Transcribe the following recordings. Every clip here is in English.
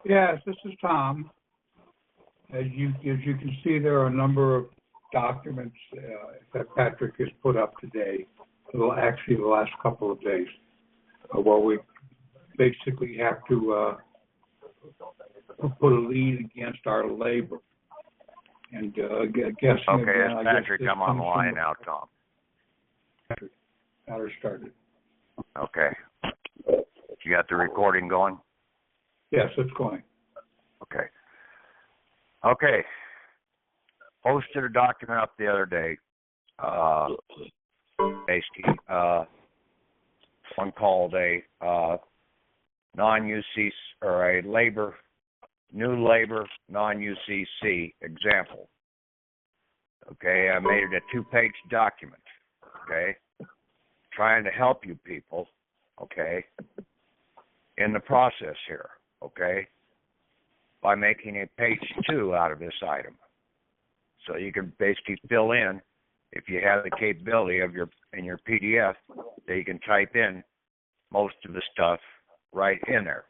Yes, this is Tom. As you can see, there are a number of documents that Patrick has put up today. Well, actually, the last couple of days, where we basically have to put a lien against our labor. And guessing Okay, again, it's Patrick. I'm on the line now, Tom. Patrick, now they're started. Okay. You got the recording going? Yes, it's going. Okay. Okay. Posted a document up the other day. Basically, one called a non-UCC or a new labor non-UCC example. Okay, I made it a 2-page document. Okay, trying to help you people. Okay, in the process here. Okay, by making a page 2 out of this item, so you can basically fill in, if you have the capability of in your PDF, that you can type in most of the stuff right in there,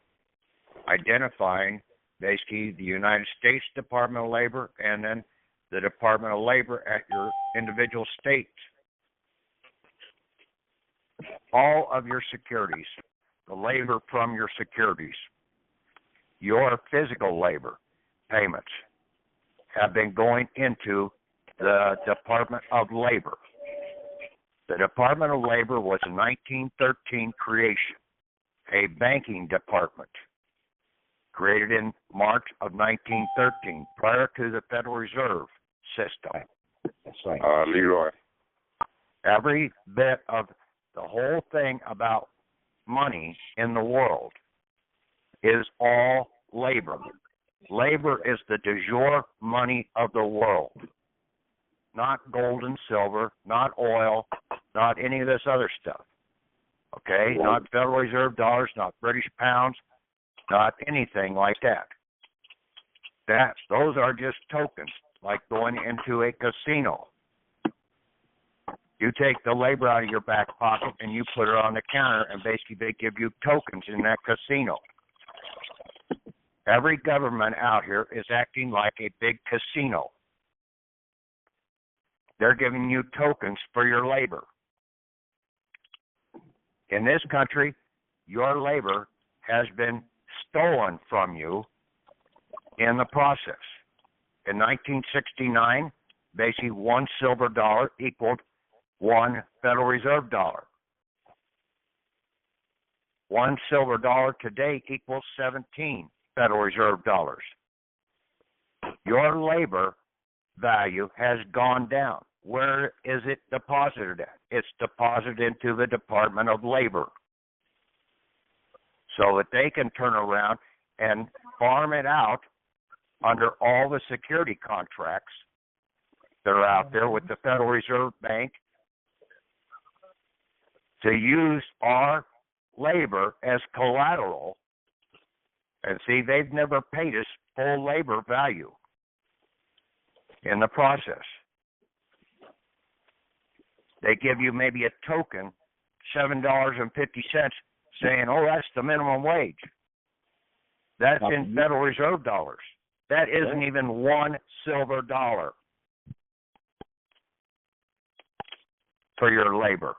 identifying basically the United States Department of Labor and then the Department of Labor at your individual state. All of your securities, the labor from your securities, your physical labor payments have been going into the Department of Labor. The Department of Labor was a 1913 creation, a banking department created in March of 1913, prior to the Federal Reserve System. That's right. Leroy. Every bit of the whole thing about money in the world is all labor. Labor is the de jure money of the world. Not gold and silver, not oil, not any of this other stuff. Okay? Not Federal Reserve dollars, not British pounds, not anything like that. Those are just tokens, like going into a casino. You take the labor out of your back pocket and you put it on the counter, and basically they give you tokens in that casino. Every government out here is acting like a big casino. They're giving you tokens for your labor. In this country, your labor has been stolen from you in the process. In 1969, basically one silver dollar equaled one Federal Reserve dollar. One silver dollar today equals 17 Federal Reserve dollars. Your labor value has gone down. Where is it deposited at? It's deposited into the Department of Labor, so that they can turn around and farm it out under all the security contracts that are out there with the Federal Reserve Bank to use our labor as collateral. And see, they've never paid us full labor value in the process. They give you maybe a token, $7.50, saying, oh, that's the minimum wage. That's in Federal Reserve dollars. That isn't even one silver dollar for your labor.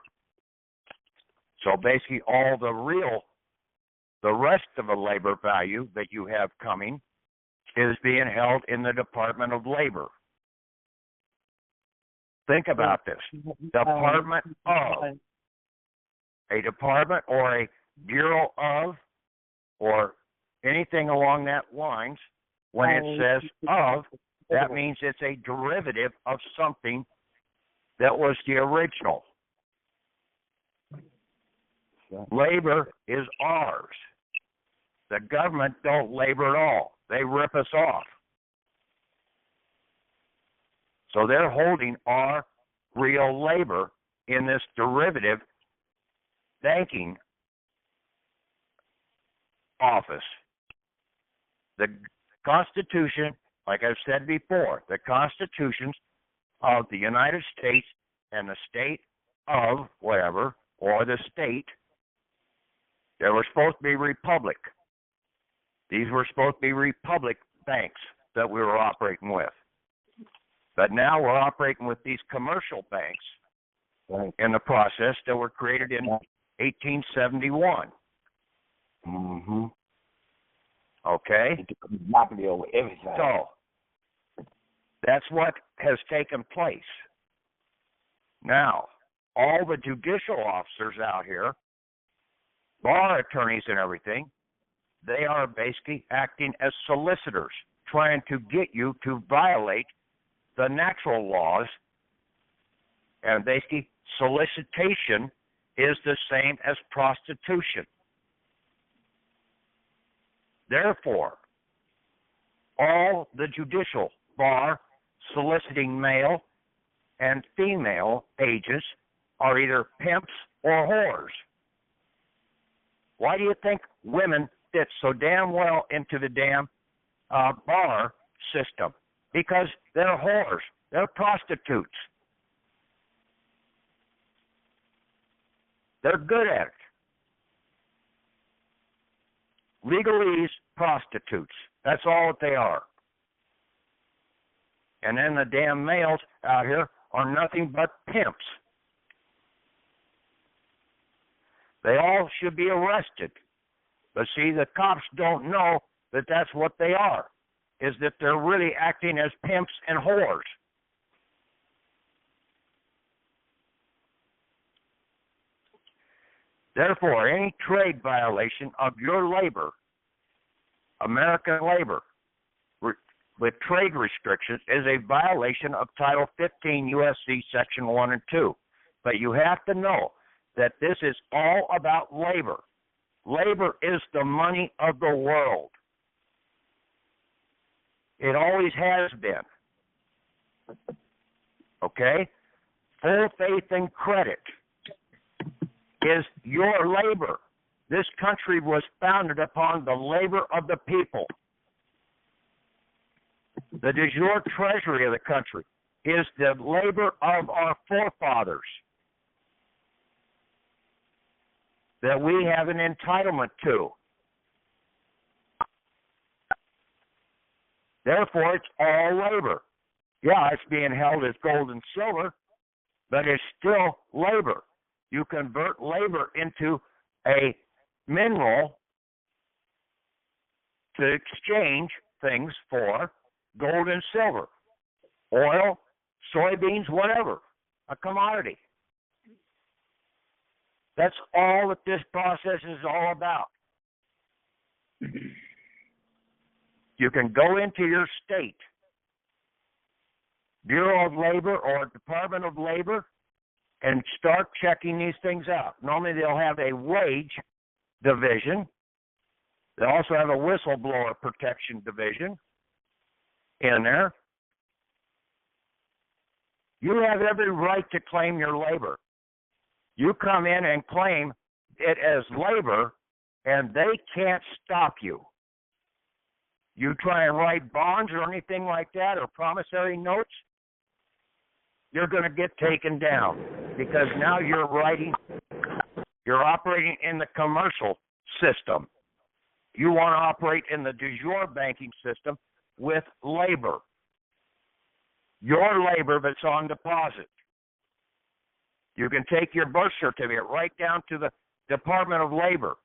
So basically all the rest of the labor value that you have coming is being held in the Department of Labor. Think about this. Department of. A department or a bureau of or anything along that lines, when it says of, that means it's a derivative of something that was the original. Labor is ours. The government don't labor at all. They rip us off. So they're holding our real labor in this derivative banking office. The Constitution, like I've said before, the Constitution of the United States and the state of whatever, or the state, there were supposed to be republic. These were supposed to be republic banks that we were operating with. But now we're operating with these commercial banks in the process that were created in 1871. Mm-hmm. Okay? Monopoly over everything. So, that's what has taken place. Now, all the judicial officers out here, bar attorneys and everything, they are basically acting as solicitors, trying to get you to violate the natural laws. And basically, solicitation is the same as prostitution. Therefore, all the judicial bar soliciting male and female agents are either pimps or whores. Why do you think women fit so damn well into the damn bar system? Because they're whores. They're prostitutes. They're good at it. Legalese prostitutes. That's all that they are. And then the damn males out here are nothing but pimps. They all should be arrested. But see, the cops don't know that that's what they are, is that they're really acting as pimps and whores. Therefore, any trade violation of your labor, American labor, with trade restrictions is a violation of Title 15 U.S.C. Section 1 and 2. But you have to know that this is all about labor. Labor is the money of the world. It always has been. Okay? Full faith and credit is your labor. This country was founded upon the labor of the people. The de jure treasury of the country is the labor of our forefathers that we have an entitlement to. Therefore, it's all labor. Yeah, it's being held as gold and silver, but it's still labor. You convert labor into a mineral to exchange things for gold and silver, oil, soybeans, whatever, a commodity. That's all that this process is all about. You can go into your state Bureau of Labor or Department of Labor and start checking these things out. Normally they'll have a wage division. They also have a whistleblower protection division in there. You have every right to claim your labor. You come in and claim it as labor, and they can't stop you. You try and write bonds or anything like that, or promissory notes, you're going to get taken down, because now you're operating in the commercial system. You want to operate in the de jure banking system with labor. Your labor that's on deposit. You can take your birth certificate right down to the Department of Labor.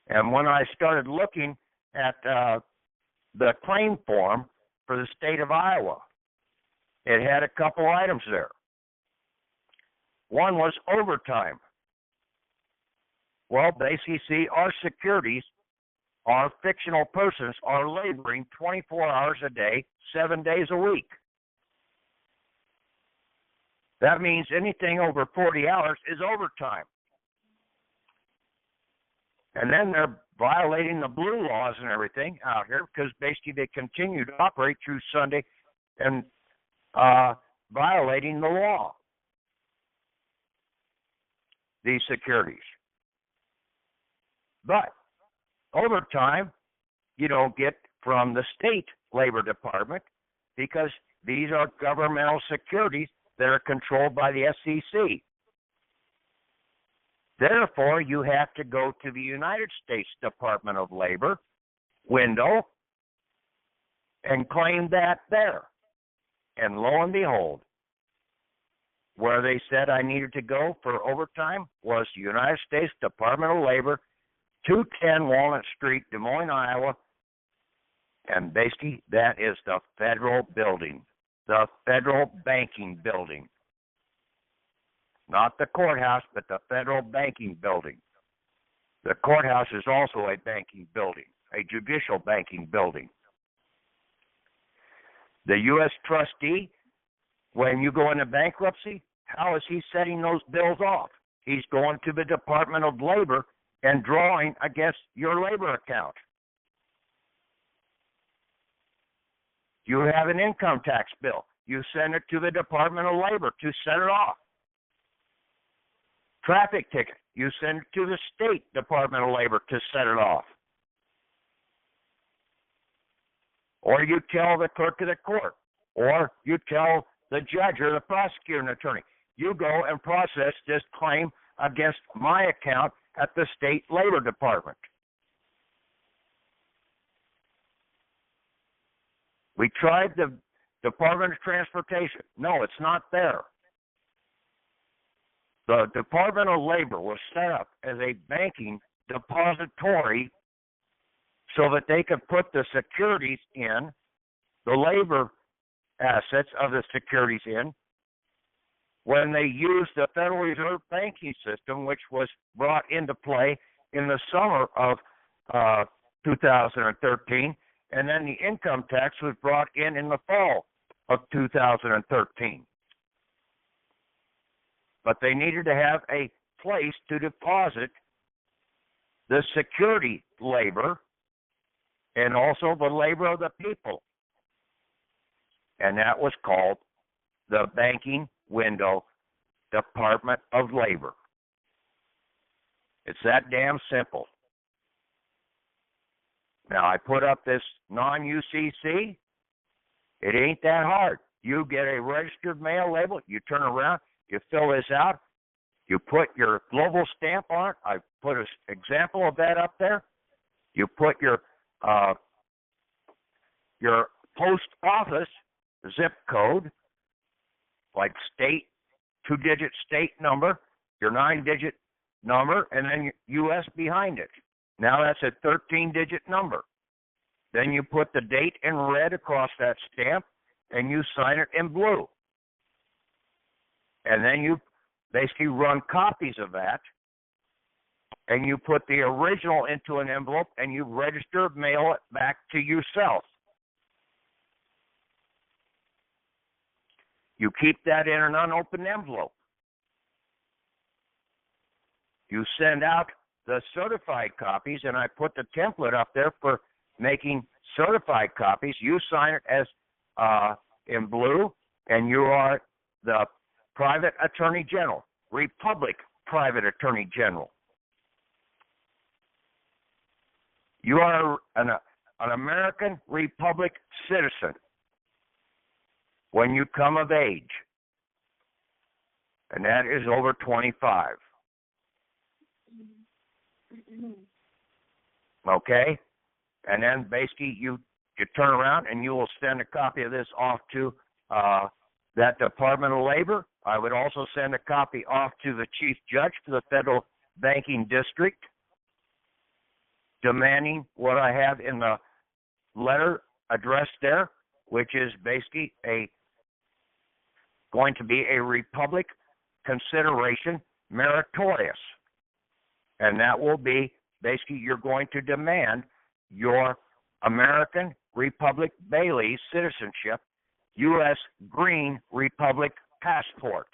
And when I started looking at the claim form for the state of Iowa, it had a couple items there. One was overtime. Well, basically, see, our securities, our fictional persons, are laboring 24 hours a day, 7 days a week. That means anything over 40 hours is overtime. And then they're violating the blue laws and everything out here, because basically they continue to operate through Sunday and violating the law, these securities. But overtime you don't get from the state labor department, because these are governmental securities that are controlled by the SEC. Therefore, you have to go to the United States Department of Labor window and claim that there. And lo and behold, where they said I needed to go for overtime was the United States Department of Labor, 210 Walnut Street, Des Moines, Iowa. And basically, that is the federal building, the federal banking building. Not the courthouse, but the federal banking building. The courthouse is also a banking building, a judicial banking building. The U.S. trustee, when you go into bankruptcy, how is he setting those bills off? He's going to the Department of Labor and drawing against your labor account. You have an income tax bill. You send it to the Department of Labor to set it off. Traffic ticket. You send it to the State Department of Labor to set it off. Or you tell the clerk of the court. Or you tell the judge or the prosecuting attorney. You go and process this claim against my account at the State Labor Department. We tried the Department of Transportation. No, it's not there. The Department of Labor was set up as a banking depository so that they could put the securities in, the labor assets of the securities in, when they used the Federal Reserve banking system, which was brought into play in the summer of 2013, and then the income tax was brought in the fall of 2013. But they needed to have a place to deposit the security labor and also the labor of the people. And that was called the Banking Window Department of Labor. It's that damn simple. Now, I put up this non-UCC. It ain't that hard. You get a registered mail label, you turn around, you fill this out, you put your global stamp on it. I put an example of that up there. You put your post office zip code, like state, 2-digit state number, your 9-digit number, and then your U.S. behind it. Now that's a 13-digit number. Then you put the date in red across that stamp, and you sign it in blue. And then you basically run copies of that, and you put the original into an envelope, and you register, mail it back to yourself. You keep that in an unopened envelope. You send out the certified copies, and I put the template up there for making certified copies. You sign it as in blue, and you are the Private Attorney General, Republic Private Attorney General. You are an American Republic citizen when you come of age, and that is over 25. Okay? And then basically you turn around and you will send a copy of this off to that Department of Labor. I would also send a copy off to the Chief Judge for the Federal Banking District, demanding what I have in the letter addressed there, which is basically going to be a Republic consideration meritorious. And that will be basically you're going to demand your American Republic Bailee citizenship, U.S. Green Republic passport.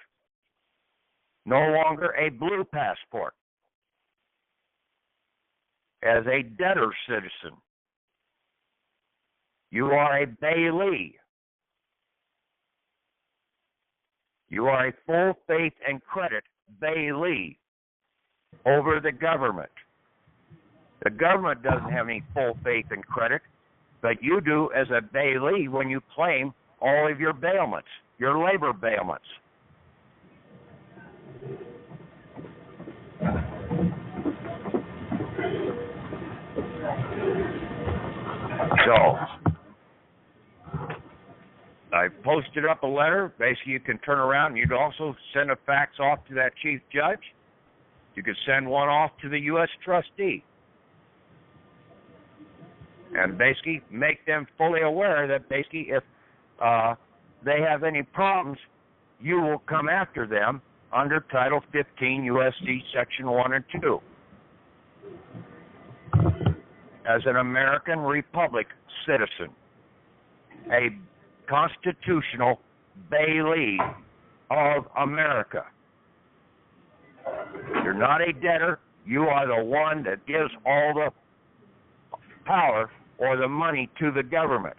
No longer a blue passport. As a debtor citizen, you are a Bailee. You are a full faith and credit Bailee over the government. The government doesn't have any full faith and credit, but you do as a Bailee when you claim all of your bailments, your labor bailments. So, I posted up a letter. Basically, you can turn around and you'd also send a fax off to that chief judge. You could send one off to the U.S. trustee. And basically make them fully aware that basically if they have any problems, you will come after them under Title 15 U.S.C. Section 1 and 2. As an American Republic citizen, a constitutional Bailee of America. You're not a debtor. You are the one that gives all the power or the money to the government.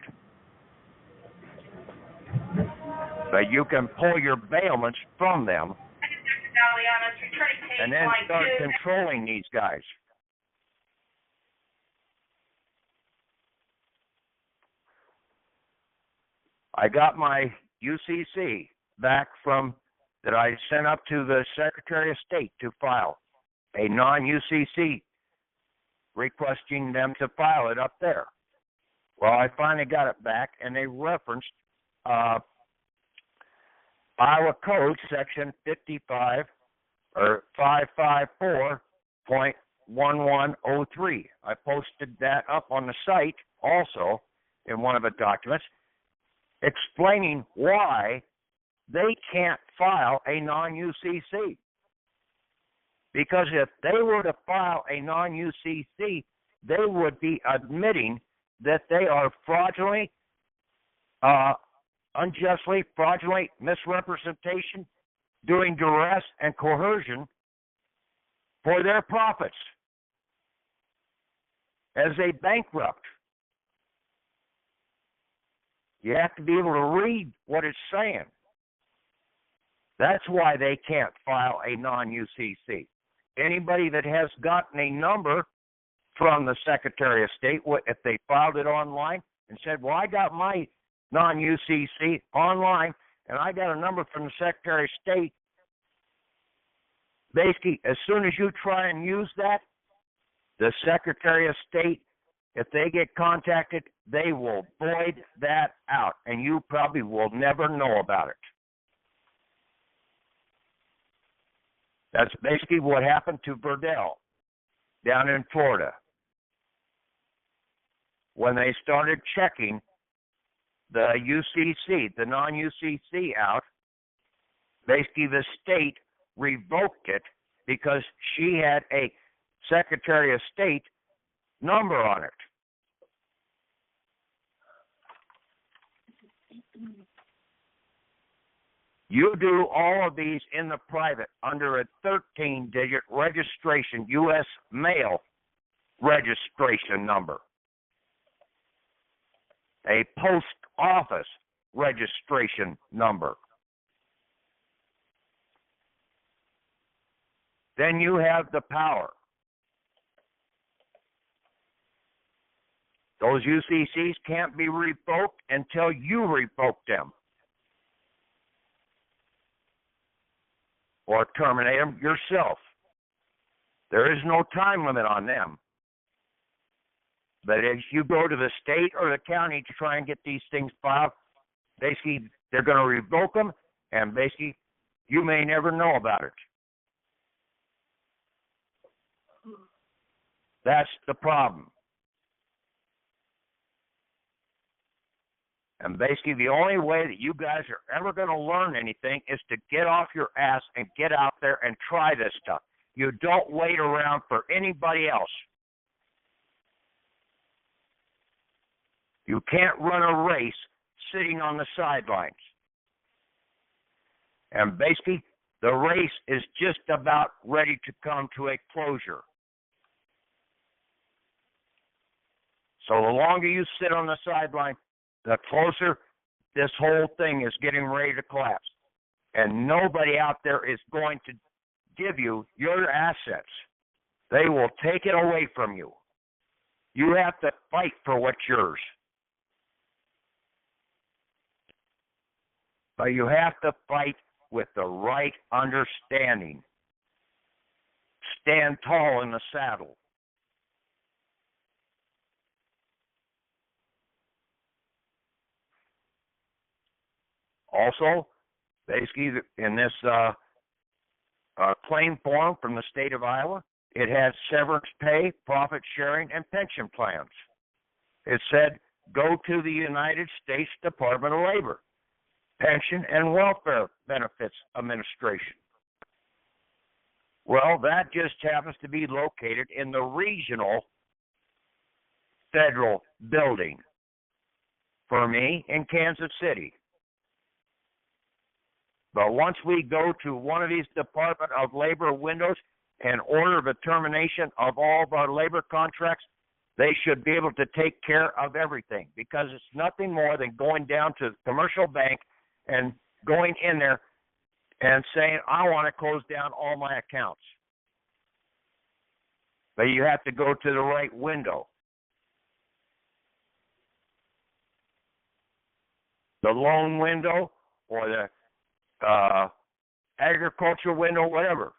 But you can pull your bailments from them and then start controlling these guys. I got my UCC back from that I sent up to the Secretary of State to file a non-UCC, requesting them to file it up there. Well, I finally got it back, and they referenced Iowa Code Section 55 or 554.1103. I posted that up on the site also in one of the documents, explaining why they can't file a non-UCC. Because if they were to file a non-UCC, they would be admitting that they are fraudulently, unjustly, fraudulent misrepresentation, doing duress and coercion for their profits as a bankrupt. You have to be able to read what it's saying. That's why they can't file a non-UCC. Anybody that has gotten a number from the Secretary of State, if they filed it online and said, well, I got my non-UCC online and I got a number from the Secretary of State, basically, as soon as you try and use that, the Secretary of State, if they get contacted, they will void that out, and you probably will never know about it. That's basically what happened to Verdell down in Florida. When they started checking the UCC, the non-UCC out, basically the state revoked it because she had a Secretary of State number on it. You do all of these in the private under a 13-digit registration, U.S. mail registration number, a post office registration number. Then you have the power. Those UCCs can't be revoked until you revoke them or terminate them yourself. There is no time limit on them. But if you go to the state or the county to try and get these things filed, basically they're going to revoke them, and basically you may never know about it. That's the problem. And basically the only way that you guys are ever going to learn anything is to get off your ass and get out there and try this stuff. You don't wait around for anybody else. You can't run a race sitting on the sidelines. And basically, the race is just about ready to come to a closure. So the longer you sit on the sideline, the closer this whole thing is getting ready to collapse. And nobody out there is going to give you your assets. They will take it away from you. You have to fight for what's yours. But you have to fight with the right understanding. Stand tall in the saddle. Also, basically, in this claim form from the state of Iowa, it has severance pay, profit sharing, and pension plans. It said, go to the United States Department of Labor, Pension and Welfare Benefits Administration. Well, that just happens to be located in the regional federal building for me in Kansas City. But once we go to one of these Department of Labor windows and order the termination of all of our labor contracts, they should be able to take care of everything, because it's nothing more than going down to the commercial bank and going in there and saying, I want to close down all my accounts. But you have to go to the right window. The loan window or the agricultural window, whatever.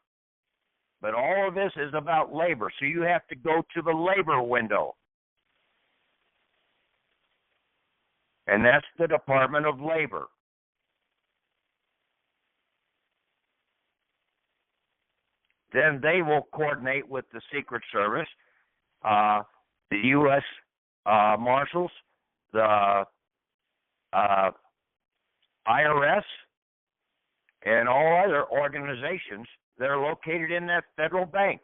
But all of this is about labor, so you have to go to the labor window. And that's the Department of Labor. Then they will coordinate with the Secret Service, the U.S. Marshals, the IRS, and all other organizations that are located in that federal bank.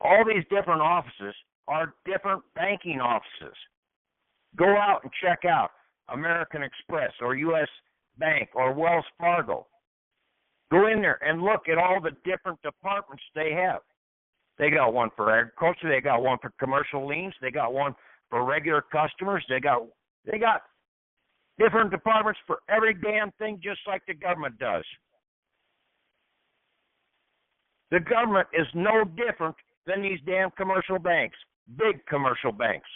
All these different offices are different banking offices. Go out and check out American Express or U.S. Bank or Wells Fargo. Go in there and look at all the different departments they have. They got one for agriculture. They got one for commercial liens. They got one for regular customers. They got different departments for every damn thing, just like the government does. The government is no different than these damn commercial banks, big commercial banks.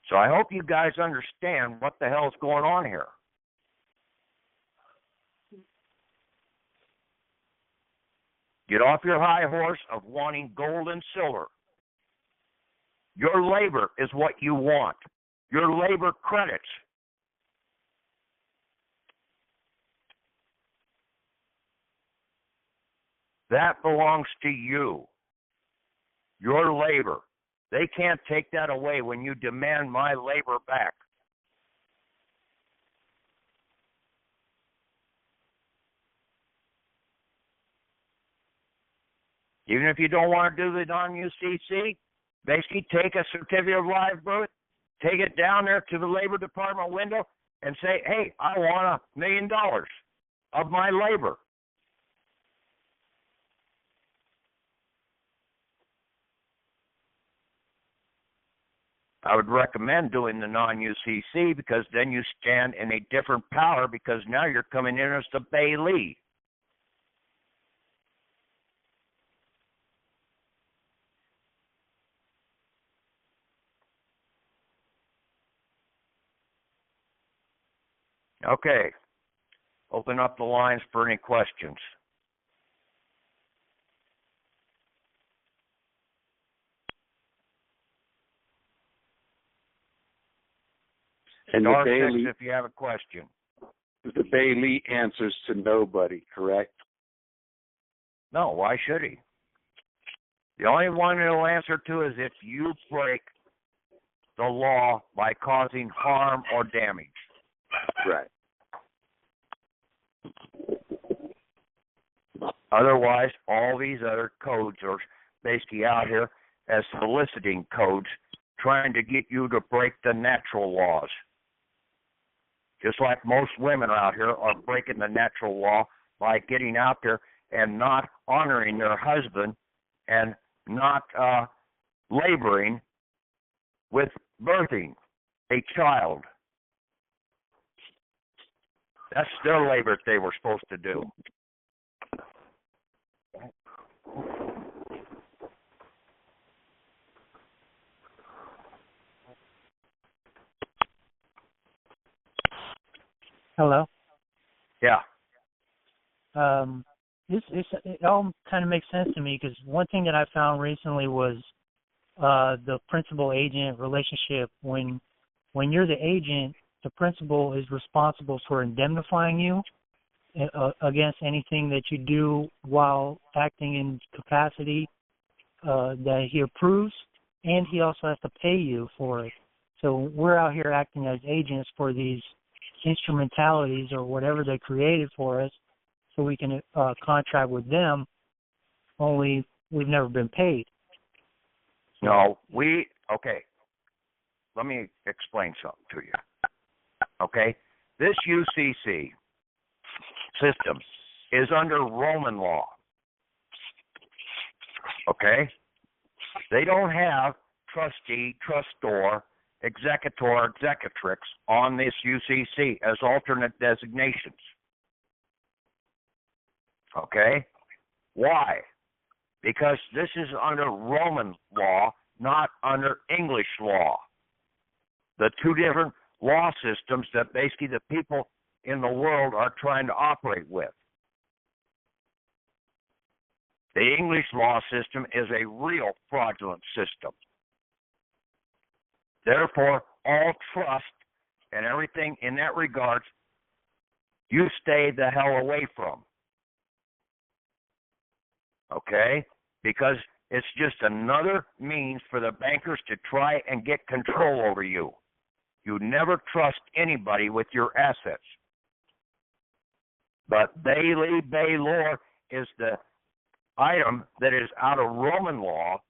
So I hope you guys understand what the hell's going on here. Get off your high horse of wanting gold and silver. Your labor is what you want. Your labor credits. That belongs to you. Your labor. They can't take that away when you demand my labor back. Even if you don't want to do the non-UCC, basically take a certificate of live birth, take it down there to the Labor Department window and say, hey, I want $1 million of my labor. I would recommend doing the non-UCC, because then you stand in a different power, because now you're coming in as the Bailee. Okay. Open up the lines for any questions. And the Star six Bailee, if you have a question. the Bailee answers to nobody, correct? No, why should he? The only one he'll answer to is if you break the law by causing harm or damage. Right. Otherwise, all these other codes are basically out here as soliciting codes, trying to get you to break the natural laws. Just like most women out here are breaking the natural law by getting out there and not honoring their husband and not laboring with birthing a child. That's their labor that they were supposed to do. Hello. Yeah. It all kind of makes sense to me because one thing that I found recently was the principal-agent relationship. When you're the agent, the principal is responsible for indemnifying you against anything that you do while acting in capacity that he approves, and he also has to pay you for it. So we're out here acting as agents for these instrumentalities or whatever they created for us, so we can contract with them, only we've never been paid. No, okay. Let me explain something to you. Okay? This UCC system is under Roman law. Okay? They don't have trustee, trustor, executor, executrix on this UCC as alternate designations. Okay? Why? Because this is under Roman law, not under English law. The two different law systems that basically the people in the world are trying to operate with. The English law system is a real fraudulent system. Therefore, all trust and everything in that regard, you stay the hell away from. Okay? Because it's just another means for the bankers to try and get control over you. You never trust anybody with your assets. But Bailee is the item that is out of Roman law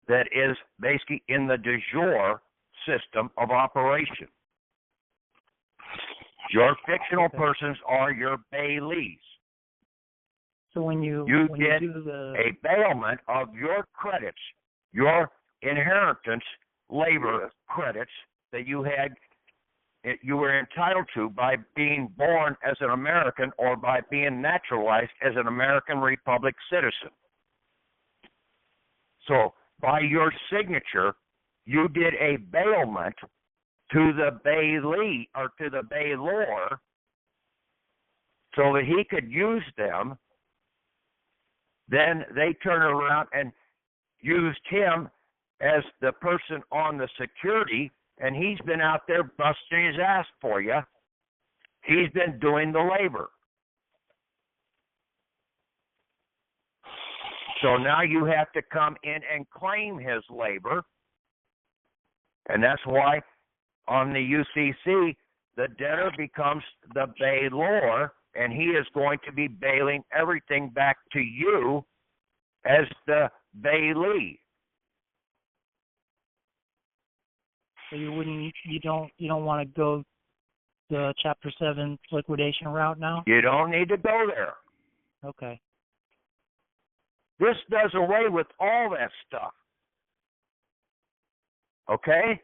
that is basically in the de jure system of operation. Your fictional persons are your bailees. So when you get do a bailment of your credits, your inheritance labor credits that you were entitled to by being born as an American or by being naturalized as an American Republic citizen. So by your signature, you did a bailment to the bailee or to the bailor so that he could use them. Then they turn around and used him as the person on the security, and he's been out there busting his ass for you. He's been doing the labor. So now you have to come in and claim his labor, and that's why on the UCC, the debtor becomes the bailor, and he is going to be bailing everything back to you as the bailee. So you don't want to go the Chapter 7 liquidation route now? You don't need to go there. Okay. This does away with all that stuff. Okay?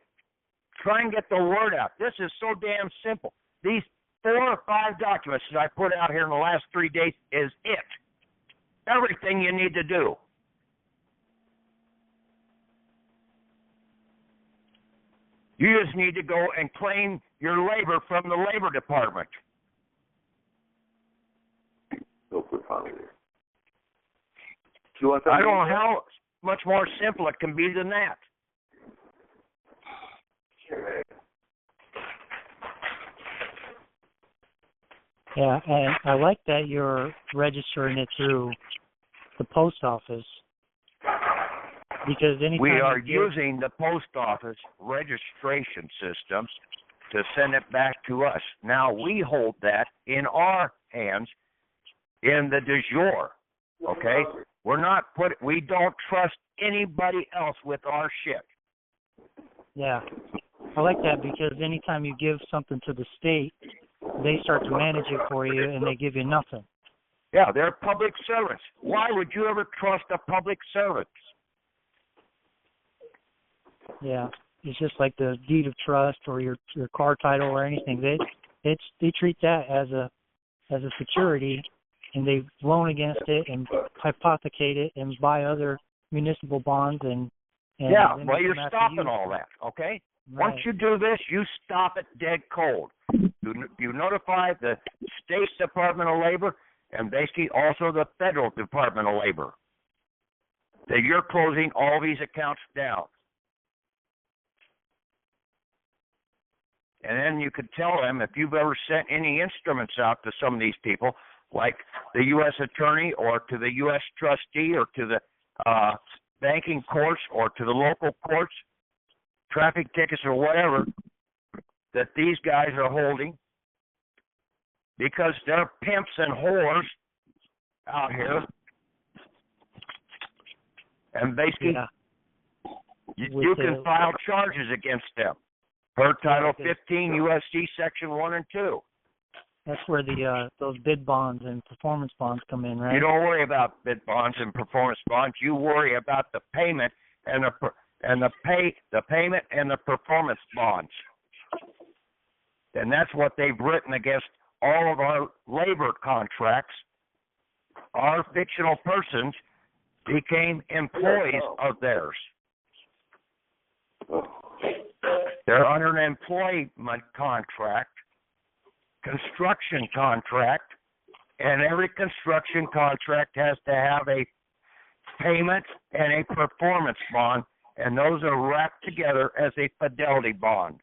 Try and get the word out. This is so damn simple. These 4 or 5 documents that I put out here in the last 3 days is it. Everything you need to do. You just need to go and claim your labor from the Labor Department. Go for finally. I don't know how much more simple it can be than that. Yeah, and I like that you're registering it through the post office, because anytime we are using the post office registration systems to send it back to us. Now we hold that in our hands in the de jure. Okay? We don't trust anybody else with our shit. Yeah. I like that because anytime you give something to the state, they start to manage it for you and they give you nothing. Yeah, they're public servants. Why would you ever trust a public servant? Yeah. It's just like the deed of trust or your car title or anything. They treat that as a security, and they loan against it and hypothecate it and buy other municipal bonds and yeah, well, you're stopping all that, okay? Right. Once you do this, you stop it dead cold. You notify the State Department of Labor and basically also the Federal Department of Labor that you're closing all these accounts down. And then you could tell them if you've ever sent any instruments out to some of these people, like the U.S. attorney or to the U.S. trustee or to the banking courts or to the local courts, traffic tickets or whatever, that these guys are holding because they're pimps and whores out here. And basically, you can file charges against them per Title 15 U.S.C. Section 1 and 2. That's where the those bid bonds and performance bonds come in, right? You don't worry about bid bonds and performance bonds. You worry about the payment and the payment and the performance bonds. And that's what they've written against all of our labor contracts. Our fictional persons became employees of theirs. They're under an employment contract, construction contract, and every construction contract has to have a payment and a performance bond, and those are wrapped together as a fidelity bond.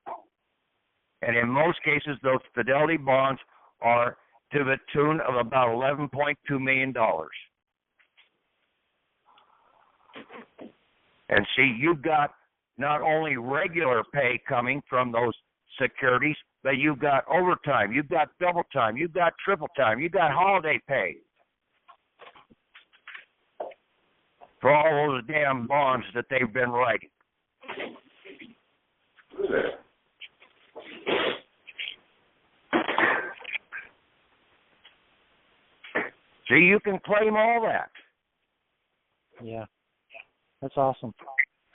And in most cases, those fidelity bonds are to the tune of about $11.2 million. And see, you've got not only regular pay coming from those securities, but you've got overtime, you've got double time, you've got triple time, you've got holiday pay for all those damn bonds that they've been writing. See, you can claim all that. Yeah, that's awesome.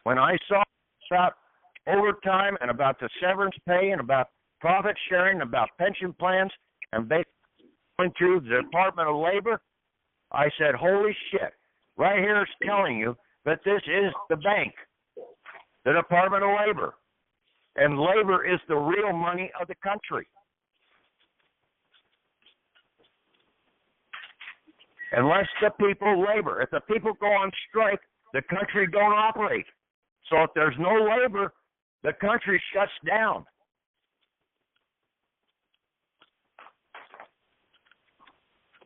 When I saw about overtime and about the severance pay and about profit sharing, about pension plans, and basically going through the Department of Labor, I said, holy shit, right here it's telling you that this is the bank, the Department of Labor, and labor is the real money of the country. Unless the people labor. If the people go on strike, the country don't operate. So if there's no labor, the country shuts down.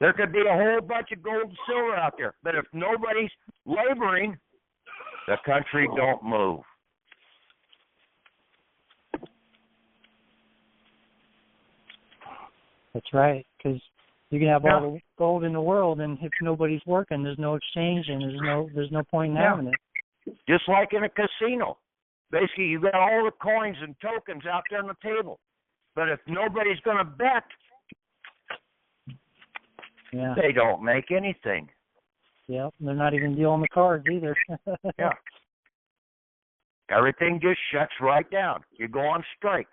There could be a whole bunch of gold and silver out there, but if nobody's laboring, the country don't move. That's right, because you can have all the gold in the world, and if nobody's working, there's no exchange, and there's no point in having it. Just like in a casino. Basically, you got all the coins and tokens out there on the table. But if nobody's going to bet, they don't make anything. Yeah, they're not even dealing the cards either. Yeah. Everything just shuts right down. You go on strike.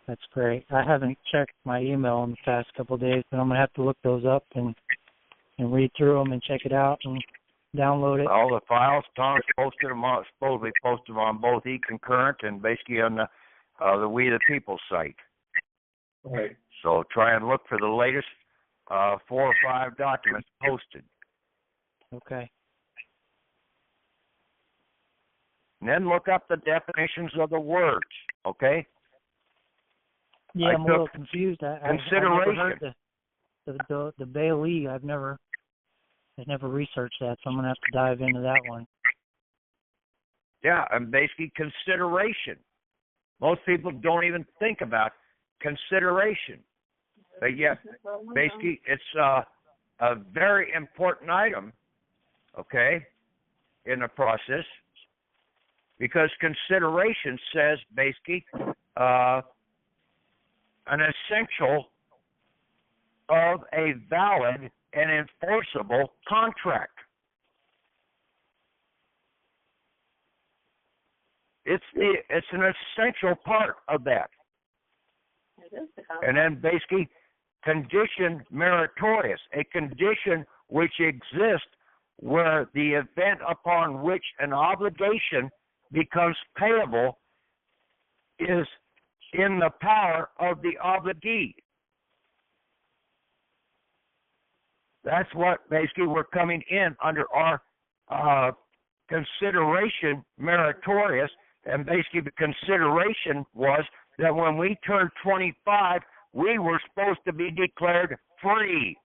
That's great. I haven't checked my email in the past couple of days, but I'm going to have to look those up and read through them and check it out and download it. All the files, Tom's supposedly posted them on both eConcurrent and basically on the We the People site. Right. So try and look for the latest 4 or 5 documents posted. Okay. And then look up the definitions of the words, okay? Yeah, I'm a little confused. I've never heard the Bailee. I've never researched that, so I'm gonna have to dive into that one. Yeah, and basically consideration. Most people don't even think about consideration, but yet basically it's a very important item, okay, in the process, because consideration says basically an essential of a valid and enforceable contract. It's an essential part of that. And then basically condition meritorious, a condition which exists where the event upon which an obligation becomes payable is in the power of the obligee. That's what basically we're coming in under our consideration meritorious, and basically the consideration was that when we turned 25, we were supposed to be declared free.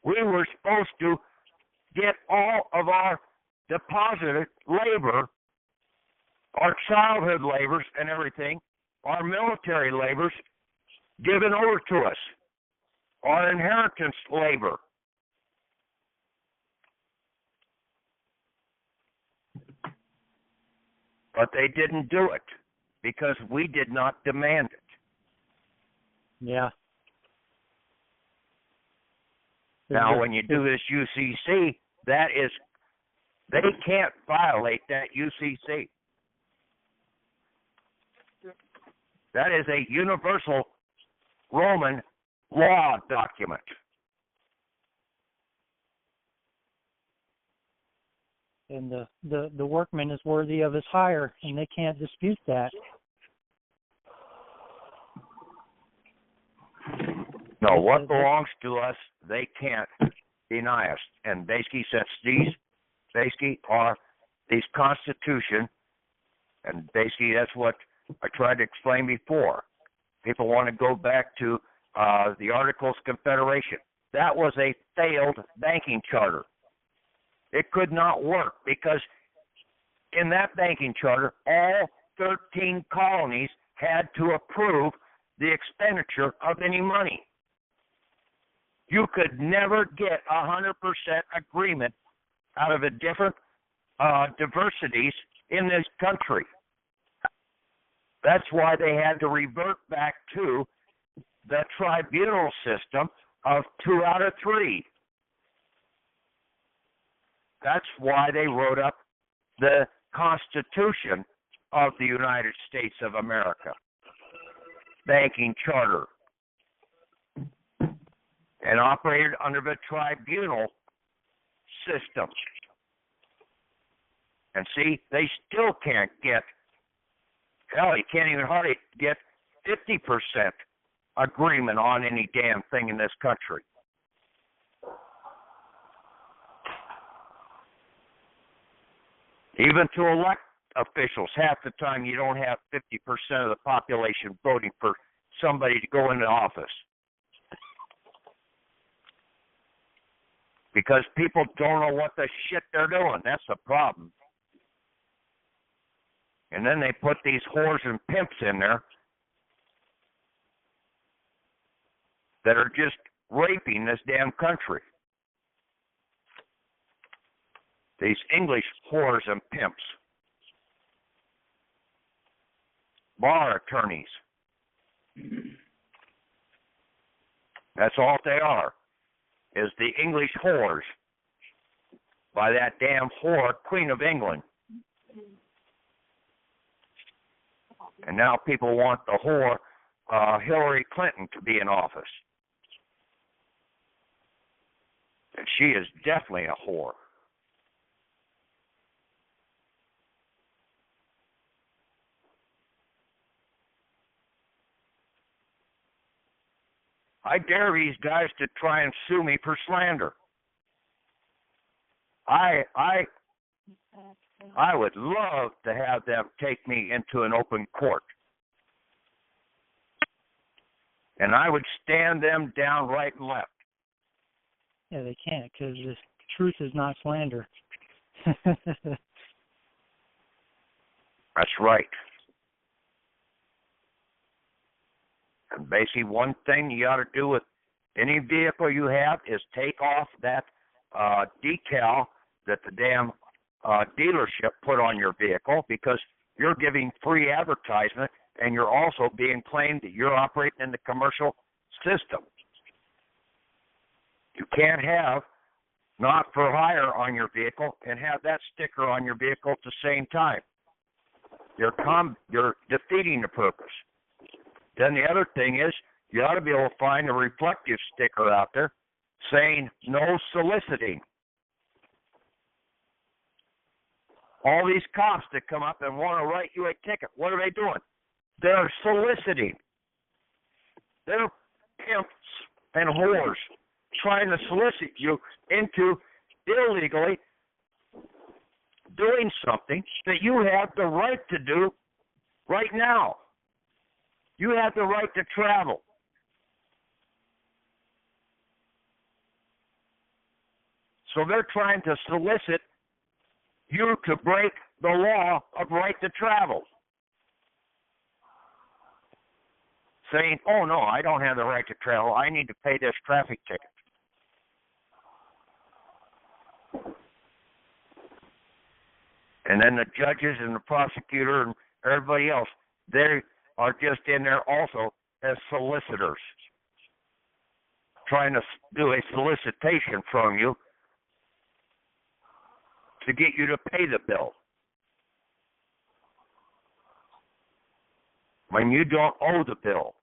We were supposed to get all of our deposited labor, our childhood labors and everything, our military labors, given over to us, our inheritance labor. But they didn't do it because we did not demand it. Yeah. Now, when you do this UCC, they can't violate that UCC. That is a universal Roman law document. And the workman is worthy of his hire, and they can't dispute that. No, what belongs to us, they can't deny us. And basically, since these basically are these Constitution, and basically that's what I tried to explain before. People want to go back to the Articles of Confederation. That was a failed banking charter. It could not work because in that banking charter, all 13 colonies had to approve the expenditure of any money. You could never get 100% agreement out of the different diversities in this country. That's why they had to revert back to the tribunal system of 2 out of 3. That's why they wrote up the Constitution of the United States of America, banking charter, and operated under the tribunal system. And see, they still can't get, hell, you can't even hardly get 50% agreement on any damn thing in this country. Even to elect officials, half the time you don't have 50% of the population voting for somebody to go into office. Because people don't know what the shit they're doing. That's the problem. And then they put these whores and pimps in there that are just raping this damn country. These English whores and pimps. Bar attorneys. That's all they are, is the English whores by that damn whore, Queen of England. And now people want the whore, Hillary Clinton, to be in office. And she is definitely a whore. I dare these guys to try and sue me for slander. I would love to have them take me into an open court. And I would stand them down right and left. Yeah, they can't because the truth is not slander. That's right. And basically, one thing you ought to do with any vehicle you have is take off that decal that the damn dealership put on your vehicle, because you're giving free advertisement and you're also being claimed that you're operating in the commercial system. You can't have not for hire on your vehicle and have that sticker on your vehicle at the same time. You're defeating the purpose. Then the other thing is, you ought to be able to find a reflective sticker out there saying no soliciting. All these cops that come up and want to write you a ticket, what are they doing? They're soliciting. They're pimps and whores trying to solicit you into illegally doing something that you have the right to do right now. You have the right to travel. So they're trying to solicit you to break the law of right to travel. Saying, oh no, I don't have the right to travel. I need to pay this traffic ticket. And then the judges and the prosecutor and everybody else, they are just in there also as solicitors, trying to do a solicitation from you to get you to pay the bill. When you don't owe the bill.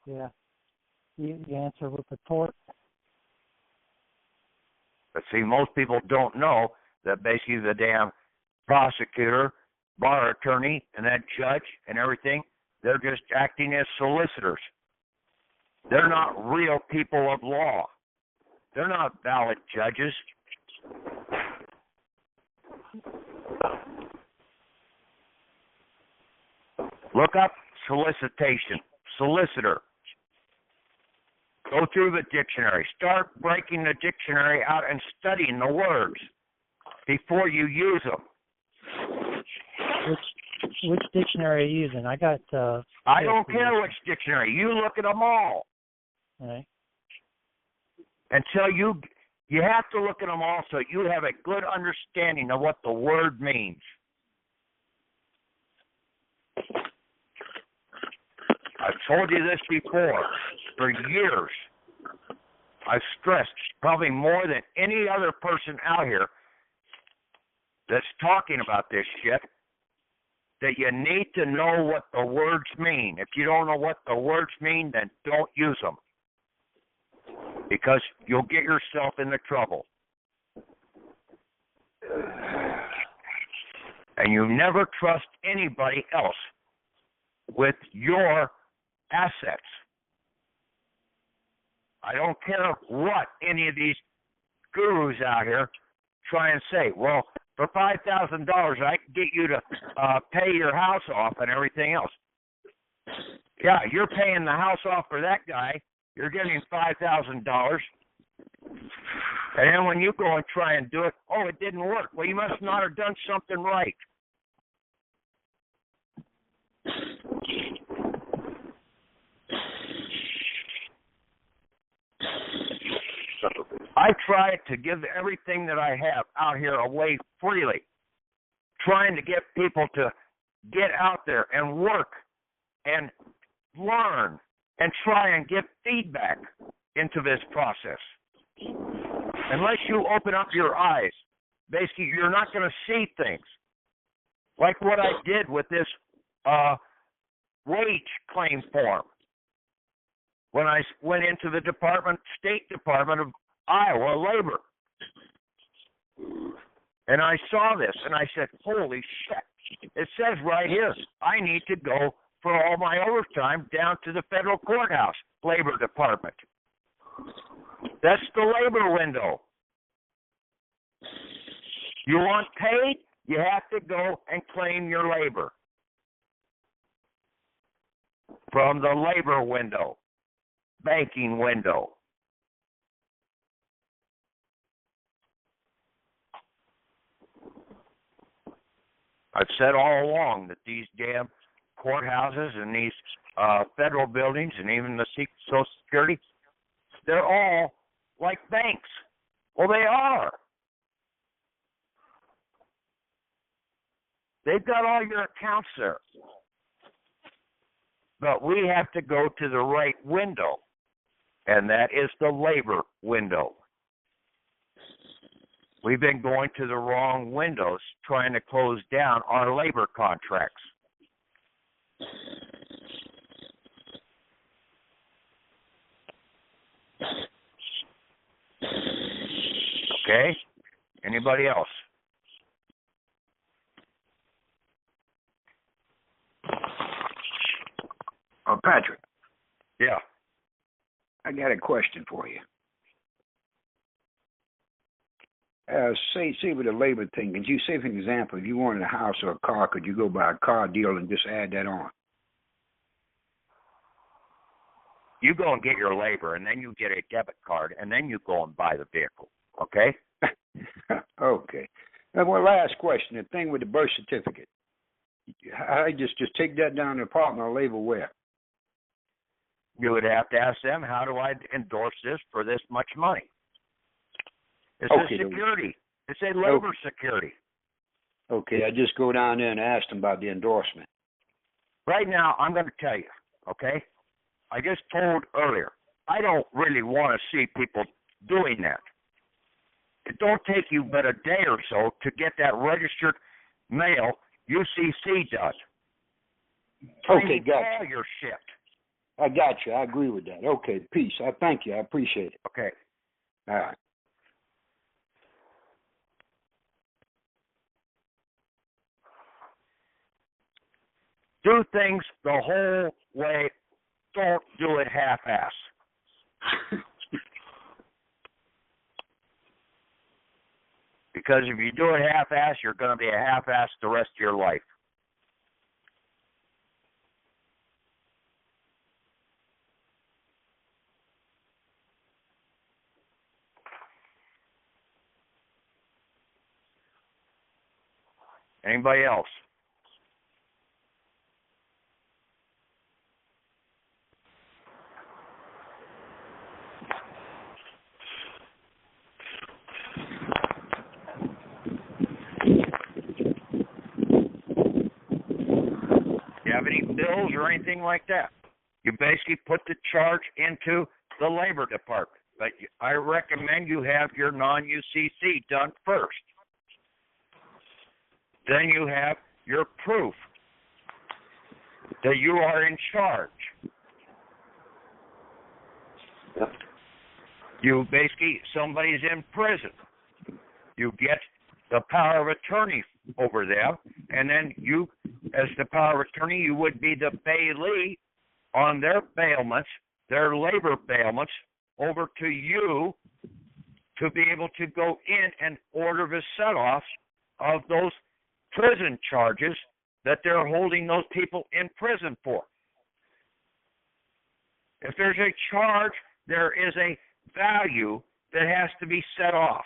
Yeah. You answer with the tort. But see, most people don't know that basically the damn prosecutor, bar attorney, and that judge and everything, they're just acting as solicitors. They're not real people of law. They're not valid judges. Look up solicitation, solicitor. Go through the dictionary. Start breaking the dictionary out and studying the words before you use them. Which dictionary are you using? I got. I don't care which dictionary. You look at them all. Right. Until you have to look at them all so you have a good understanding of what the word means. I've told you this before. For years, I've stressed, probably more than any other person out here that's talking about this shit, that you need to know what the words mean. If you don't know what the words mean, then don't use them, because you'll get yourself into trouble. And you never trust anybody else with your assets. I don't care what any of these gurus out here try and say. Well, for $5,000, I can get you to pay your house off and everything else. Yeah, you're paying the house off for that guy. You're getting $5,000. And then when you go and try and do it, oh, it didn't work. Well, you must not have done something right. I try to give everything that I have out here away freely, trying to get people to get out there and work and learn and try and get feedback into this process. Unless you open up your eyes, basically you're not going to see things. Like what I did with this wage claim form. When I went into the State Department of Iowa Labor. And I saw this, and I said, holy shit. It says right here, I need to go for all my overtime down to the federal courthouse, Labor Department. That's the labor window. You want paid? You have to go and claim your labor from the labor window, banking window. I've said all along that these damn courthouses and these federal buildings and even the Social Security, they're all like banks. Well, they are. They've got all your accounts there. But we have to go to the right window, and that is the labor window. We've been going to the wrong windows trying to close down our labor contracts. Okay? Anybody else? Oh, Patrick, Yeah. I got a question for you. Say with the labor thing, could you say, for example, if you wanted a house or a car, could you go by a car deal and just add that on? You go and get your labor, and then you get a debit card, and then you go and buy the vehicle. Okay? Okay. And one last question, the thing with the birth certificate. I just take that down to the Department of Labor where? You would have to ask them, how do I endorse this for this much money? It's Okay, a security. It's a labor security. Okay, I just go down there and ask them about the endorsement. Right now, I'm going to tell you, okay? I just told earlier, I don't really want to see people doing that. It don't take you but a day or so to get that registered mail UCC done. Okay, gotcha. All your shit. I got you. I agree with that. Okay, peace. I thank you. I appreciate it. Okay. All right. Do things the whole way. Don't do it half-ass. Because if you do it half-ass, you're going to be a half-ass the rest of your life. Anybody else? You have any bills or anything like that? You basically put the charge into the Labor Department. But I recommend you have your non-UCC done first. Then you have your proof that you are in charge. Yep. You basically, somebody's in prison. You get the power of attorney over them, and then you, as the power of attorney, you would be the bailee on their bailments, their labor bailments, over to you to be able to go in and order the set-offs of those prison charges that they're holding those people in prison for. If there's a charge, there is a value that has to be set off.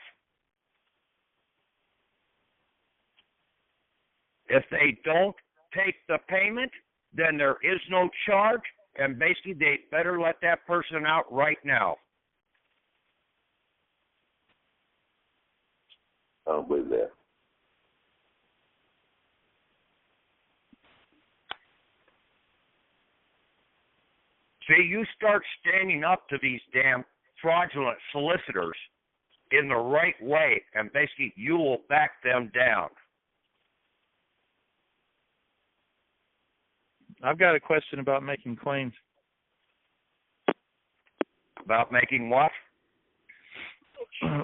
If they don't take the payment, then there is no charge, and basically they better let that person out right now. I don't believe that. See, you start standing up to these damn fraudulent solicitors in the right way, and basically you will back them down. I've got a question about making claims. About making what?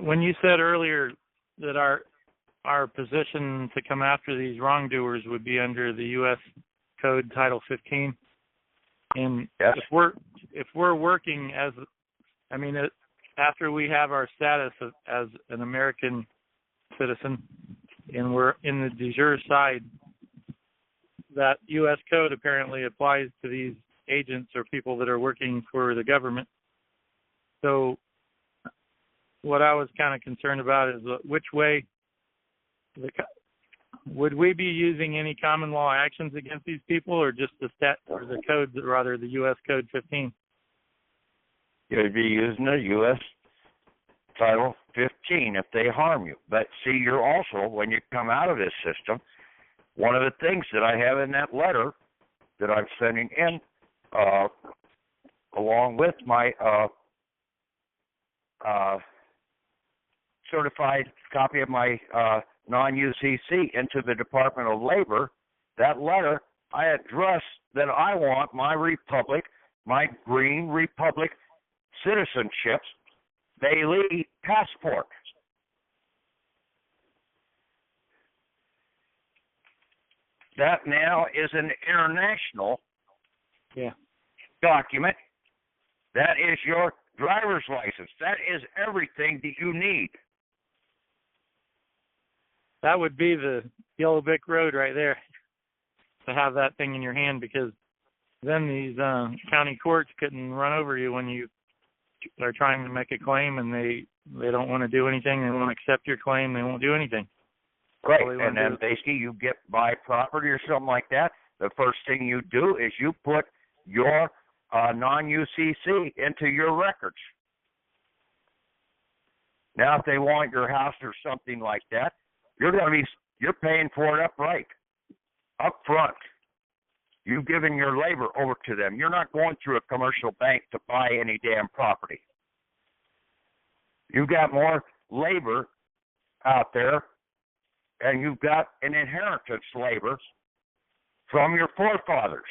When you said earlier that our position to come after these wrongdoers would be under the U.S. Code Title 15, and yes. if we're working as, I mean, after we have our status as an American citizen, and we're in the de jure side, that U.S. code apparently applies to these agents or people that are working for the government. So what I was kind of concerned about is which way would we be using any common law actions against these people, or just the code, rather the U.S. Code 15? You'd be using the U.S. Title 15 if they harm you. But see, you're also, when you come out of this system, one of the things that I have in that letter that I'm sending in, along with my certified copy of my non-UCC into the Department of Labor, that letter, I address that I want my republic, my green republic citizenships, Bailee passport. that now is an international Yeah. document. That is your driver's license. That is everything that you need. That would be the yellow brick road right there, to have that thing in your hand, because then these county courts couldn't run over you when you are trying to make a claim, and they don't want to do anything. They won't accept your claim. They won't do anything. Right, All they and wanna then do- basically you get buy property or something like that. The first thing you do is you put your non-UCC into your records. Now, if they want your house or something like that, you're paying for it up front. You've given your labor over to them. You're not going through a commercial bank to buy any damn property. You've got more labor out there, and you've got an inheritance labor from your forefathers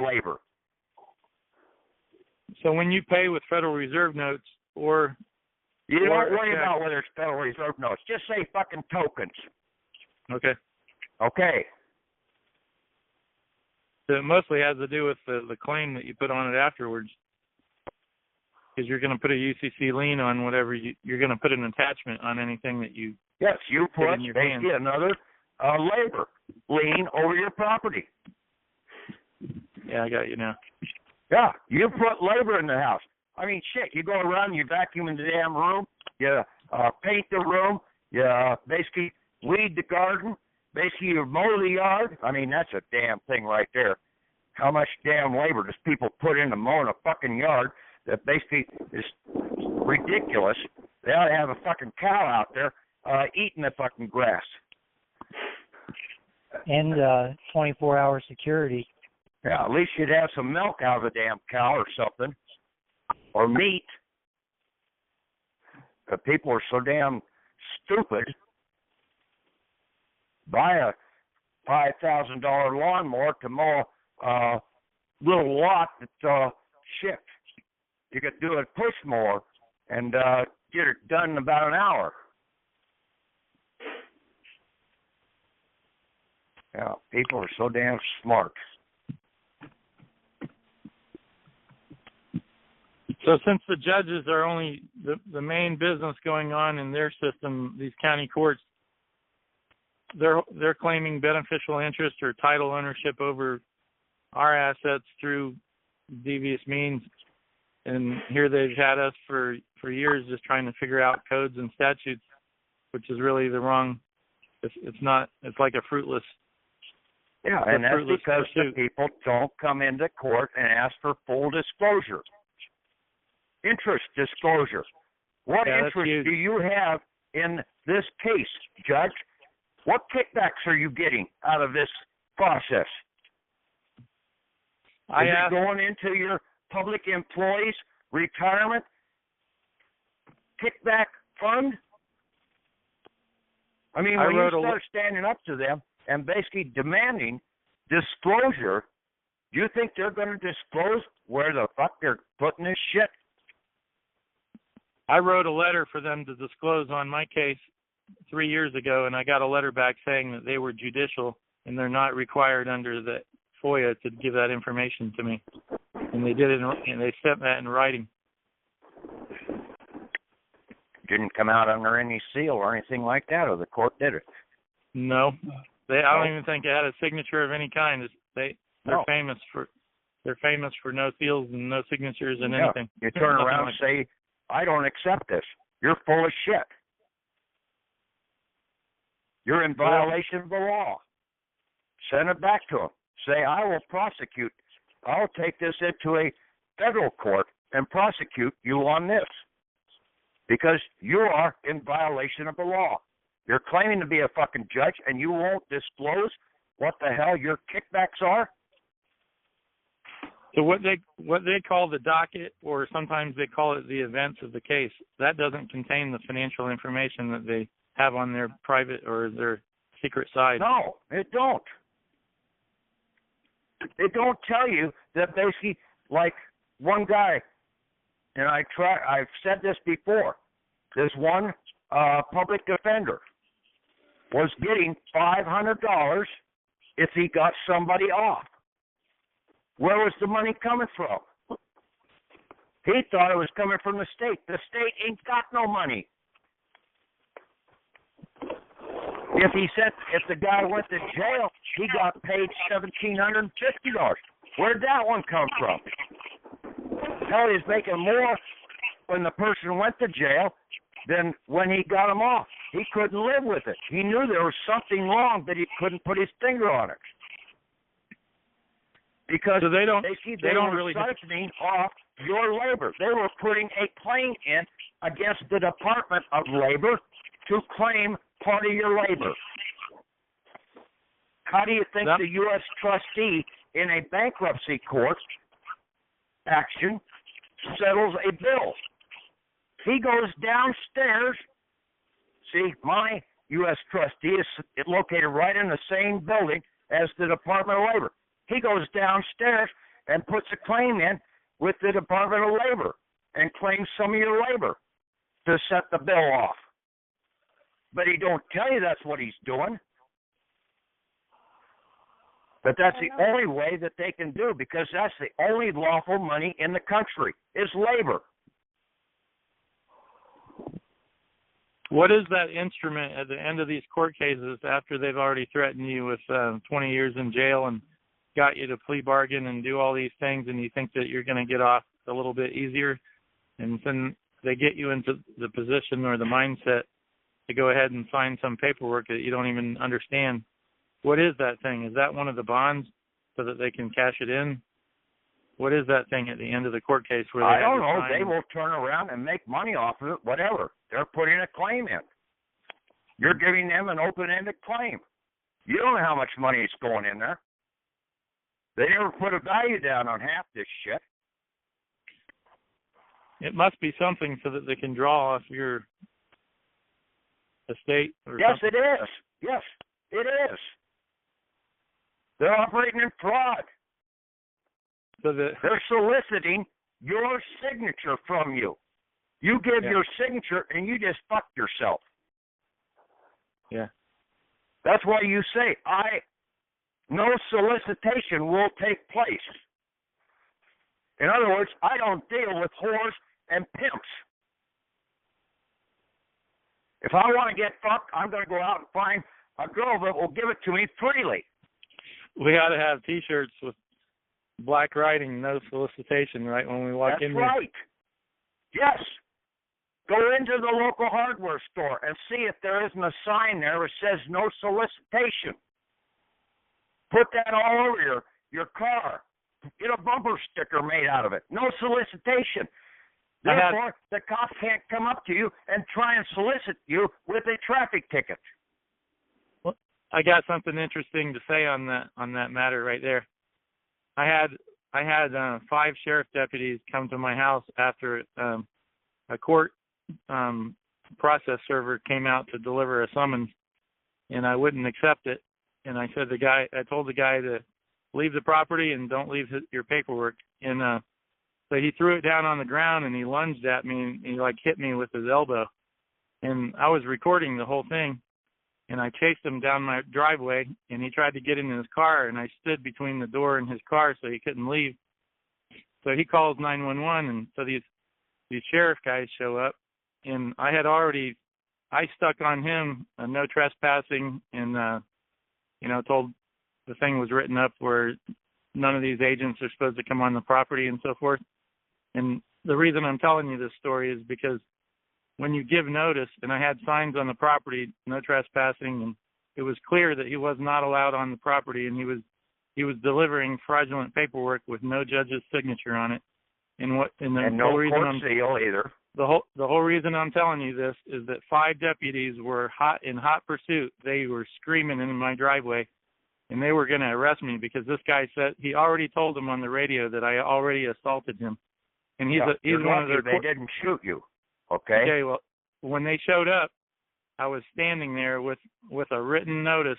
labor. So when you pay with Federal Reserve notes or You or don't worry a check- about whether it's Federal Reserve notes. Just say fucking tokens. Okay. Okay. So it mostly has to do with the claim that you put on it afterwards, because you're going to put a UCC lien on whatever you're going to put an attachment on anything that you. Yes, you put in your basically hand. another labor lien over your property. Yeah, I got you now. Yeah, you put labor in the house. I mean, shit, you go around, you vacuum the damn room, you paint the room, you basically weed the garden, basically you mow the yard. I mean, that's a damn thing right there. How much damn labor does people put into mowing a fucking yard that basically is ridiculous? They ought to have a fucking cow out there eating the fucking grass. And 24-hour security. Yeah, at least you'd have some milk out of the damn cow or something. Or meat. But people are so damn stupid. Buy a $5,000 lawnmower to mow a little lot that's shit. You could do a push mower and get it done in about an hour. Yeah, people are so damn smart. So since the judges are only the main business going on in their system, these county courts, they're claiming beneficial interest or title ownership over our assets through devious means. And here they've had us for years just trying to figure out codes and statutes, which is really the wrong. It's like a fruitless. Yeah, and that's fruitless because pursuit. the people don't come into court and ask for full disclosure. Interest disclosure. What Yeah, that's interest huge. do you have in this case, Judge? What kickbacks are you getting out of this process? Is it going into your public employees' retirement kickback fund? I mean, when you start standing up to them and basically demanding disclosure, do you think they're going to disclose where the fuck they're putting this shit? I wrote a letter for them to disclose on my case 3 years ago, and I got a letter back saying that they were judicial and they're not required under the FOIA to give that information to me. And they did it, and they sent that in writing. Didn't come out under any seal or anything like that, or the court did it. No, I don't even think it had a signature of any kind. They're famous for no seals and no signatures and anything. You turn Nothing around like and say, I don't accept this. You're full of shit. You're in violation of the law. Send it back to them. Say, I will prosecute. I'll take this into a federal court and prosecute you on this because you are in violation of the law. You're claiming to be a fucking judge and you won't disclose what the hell your kickbacks are? So what they call the docket, or sometimes they call it the events of the case, that doesn't contain the financial information that they have on their private or their secret side. No, it don't. They don't tell you that basically, like one guy, and I've said this before, there's one public defender. was getting $500 if he got somebody off. Where was the money coming from? He thought it was coming from the state. The state ain't got no money. If the guy went to jail, he got paid $1,750. Where'd that one come from? Hell, he's making more when the person went to jail than when he got him off. He couldn't live with it. He knew there was something wrong, but he couldn't put his finger on it. Because so they don't were really siphoning off your labor. They were putting a claim in against the Department of Labor to claim part of your labor. How do you think the U.S. trustee in a bankruptcy court action settles a bill? He goes downstairs. See, my U.S. trustee is located right in the same building as the Department of Labor. He goes downstairs and puts a claim in with the Department of Labor and claims some of your labor to set the bill off. But he don't tell you that's what he's doing. But that's the only way that they can do, because that's the only lawful money in the country is labor. What is that instrument at the end of these court cases after they've already threatened you with 20 years in jail and got you to plea bargain and do all these things, and you think that you're going to get off a little bit easier, and then they get you into the position or the mindset to go ahead and sign some paperwork that you don't even understand? What is that thing? Is that one of the bonds so that they can cash it in? What is that thing at the end of the court case where they I don't know. They will turn around and make money off of it, whatever. They're putting a claim in. You're giving them an open-ended claim. You don't know how much money is going in there. They never put a value down on half this shit. It must be something so that they can draw off your estate or Yes, something. it is. Yes, it is. They're operating in fraud. So that They're soliciting your signature from you. You give your signature and you just fucked yourself. Yeah. That's why you say, no solicitation will take place. In other words, I don't deal with whores and pimps. If I want to get fucked, I'm going to go out and find a girl that will give it to me freely. we ought to have T-shirts with black writing, no solicitation, right, when we walk in. That's right. Yes. Go into the local hardware store and see if there isn't a sign there that says no solicitation. Put that all over your car. Get a bumper sticker made out of it. No solicitation. Therefore, the cop can't come up to you and try and solicit you with a traffic ticket. Well, I got something interesting to say on that matter right there. I had 5 sheriff deputies come to my house after a court process server came out to deliver a summons, and I wouldn't accept it. And I told the guy to leave the property and don't leave your paperwork. And so he threw it down on the ground and he lunged at me and he hit me with his elbow. And I was recording the whole thing, and I chased him down my driveway, and he tried to get in his car, and I stood between the door and his car so he couldn't leave. So he calls 911, and so these sheriff guys show up, and I stuck on him no trespassing, and told the thing was written up where none of these agents are supposed to come on the property and so forth. And the reason I'm telling you this story is because when you give notice, and I had signs on the property, no trespassing, and it was clear that he was not allowed on the property, and he was delivering fraudulent paperwork with no judge's signature on it. And no court seal either. The whole reason I'm telling you this is that 5 deputies were in hot pursuit. They were screaming in my driveway, and they were going to arrest me because this guy said he already told them on the radio that I already assaulted him. And he's one of their. They didn't shoot you. Okay. Okay. Well, when they showed up, I was standing there with a written notice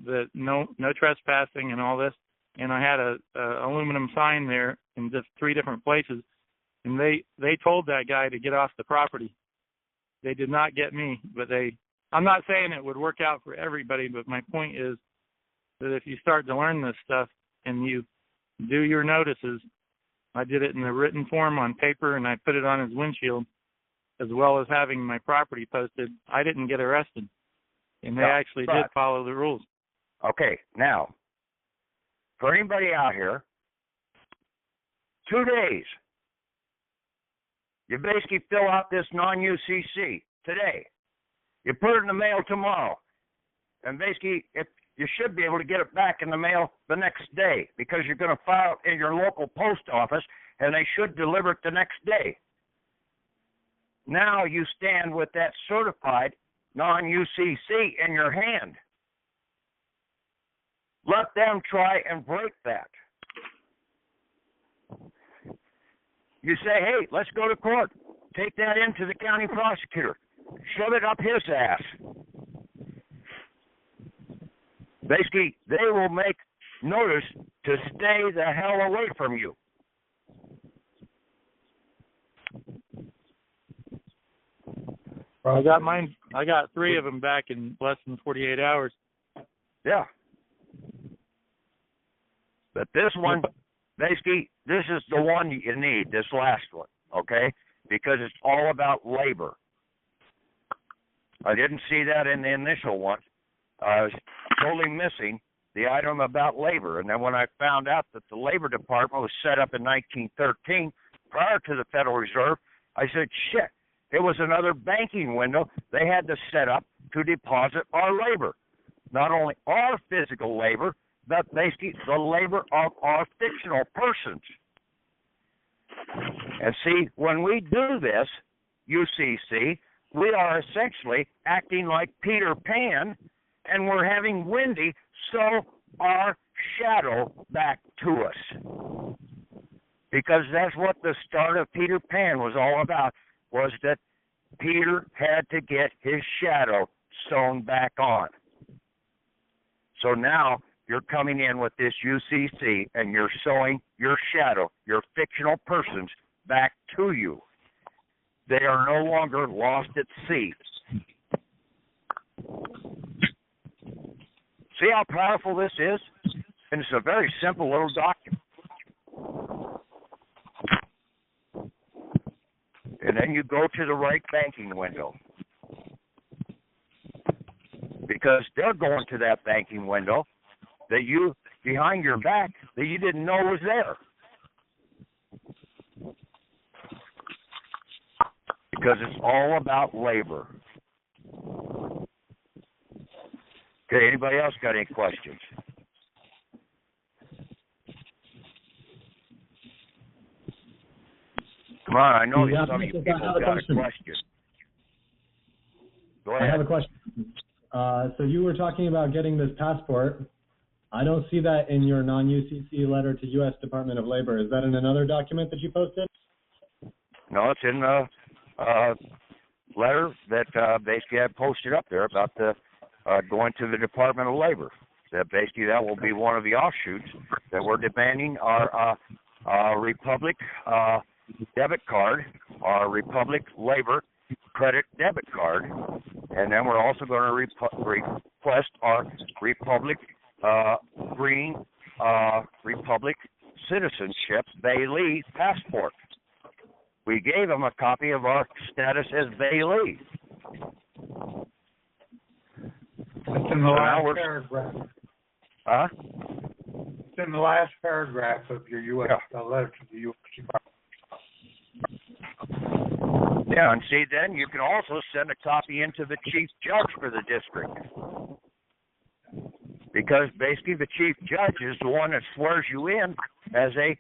that no trespassing and all this, and I had a aluminum sign there in just 3 different places, and they told that guy to get off the property. They did not get me, but they I'm not saying it would work out for everybody, but my point is that if you start to learn this stuff and you do your notices, I did it in a written form on paper and I put it on his windshield, as well as having my property posted. I didn't get arrested, and they actually did follow the rules. Okay, now, for anybody out here, 2 days, you basically fill out this non-UCC today. You put it in the mail tomorrow, and basically you should be able to get it back in the mail the next day, because you're going to file it in your local post office, and they should deliver it the next day. Now you stand with that certified non-UCC in your hand. Let them try and break that. You say, hey, let's go to court. Take that into the county prosecutor. Shove it up his ass. Basically, they will make notice to stay the hell away from you. I got mine. I got 3 of them back in less than 48 hours. Yeah. But this one, basically, this is the one you need, this last one, okay? Because it's all about labor. I didn't see that in the initial one. I was totally missing the item about labor. And then when I found out that the Labor Department was set up in 1913, prior to the Federal Reserve, I said, shit, it was another banking window they had to set up to deposit our labor. Not only our physical labor, but basically the labor of our fictional persons. And see, when we do this, UCC, we are essentially acting like Peter Pan, and we're having Wendy sew our shadow back to us. Because that's what the start of Peter Pan was all about, was that Peter had to get his shadow sewn back on. So now you're coming in with this UCC and you're sewing your shadow, your fictional persons, back to you. They are no longer lost at sea. See how powerful this is? And it's a very simple little document. And then you go to the right banking window. Because they're going to that banking window that you, behind your back, that you didn't know was there. Because it's all about labor. Okay, anybody else got any questions? Come on, I know that some of you people got a question. Go ahead. I have a question. So you were talking about getting this passport. I don't see that in your non-UCC letter to U.S. Department of Labor. Is that in another document that you posted? No, it's in the letter that basically I posted up there about the going to the Department of Labor. That basically that will be one of the offshoots that we're demanding our Republic debit card, our Republic Labor credit debit card, and then we're also going to request our Republic Green Republic citizenship Bailee passport. We gave them a copy of our status as Bailee. It's in the last paragraph. Huh? It's in the last paragraph of your U.S. Letter to the U.S. Department. Yeah, and see, then you can also send a copy into the chief judge for the district. Because basically the chief judge is the one that swears you in as a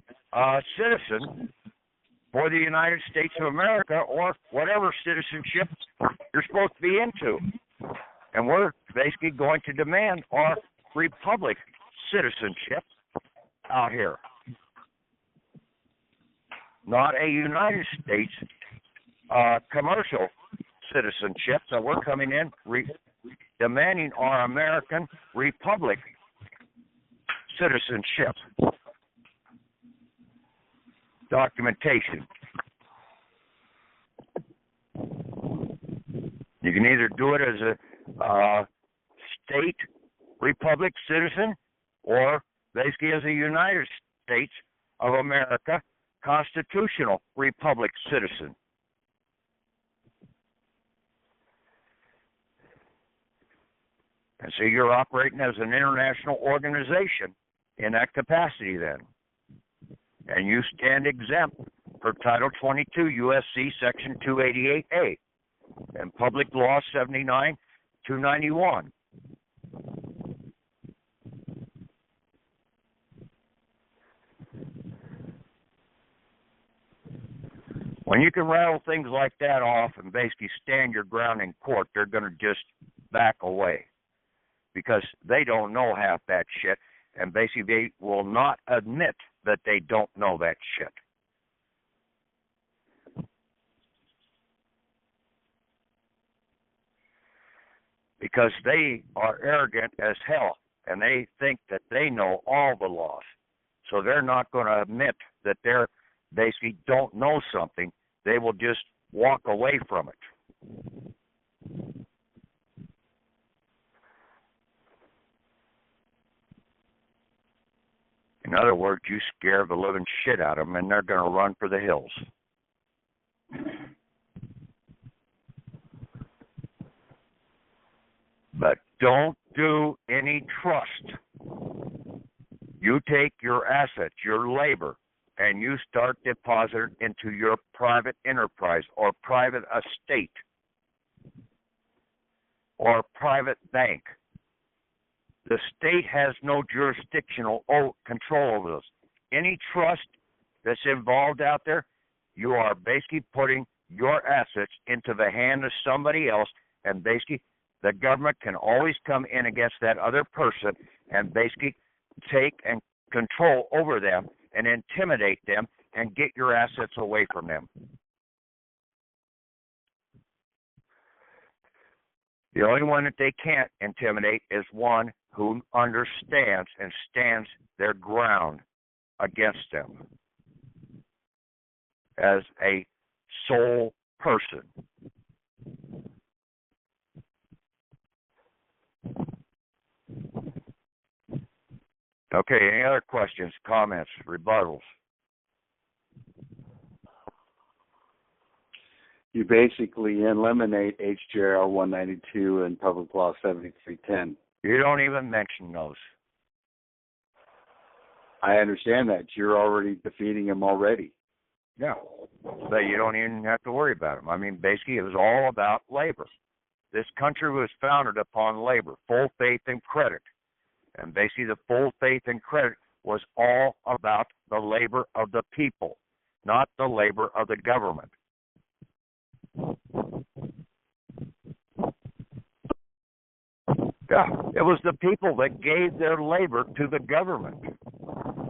citizen for the United States of America or whatever citizenship you're supposed to be into. And we're basically going to demand our Republic citizenship out here. Not a United States commercial citizenship. So we're coming in demanding our American Republic citizenship documentation. You can either do it as state republic citizen, or basically as a United States of America constitutional republic citizen. And so you're operating as an international organization in that capacity then. And you stand exempt for Title 22 USC Section 288A and Public Law 79-291. When you can rattle things like that off and basically stand your ground in court, they're going to just back away because they don't know half that shit, and basically they will not admit that they don't know that shit. Because they are arrogant as hell, and they think that they know all the laws. So they're not going to admit that they're basically don't know something. They will just walk away from it. In other words, you scare the living shit out of them, and they're going to run for the hills. But don't do any trust. You take your assets, your labor, and you start depositing into your private enterprise or private estate or private bank. The state has no jurisdictional control over those. Any trust that's involved out there, you are basically putting your assets into the hand of somebody else, and basically the government can always come in against that other person and basically take and control over them and intimidate them and get your assets away from them. The only one that they can't intimidate is one who understands and stands their ground against them as a sole person. Okay, any other questions, comments, rebuttals? You basically eliminate HJR 192 and Public Law 7310. You don't even mention those. I understand that. You're already defeating them already. Yeah, but you don't even have to worry about them. I mean, basically, it was all about labor. This country was founded upon labor, full faith and credit. And basically, the full faith and credit was all about the labor of the people, not the labor of the government. Yeah, it was the people that gave their labor to the government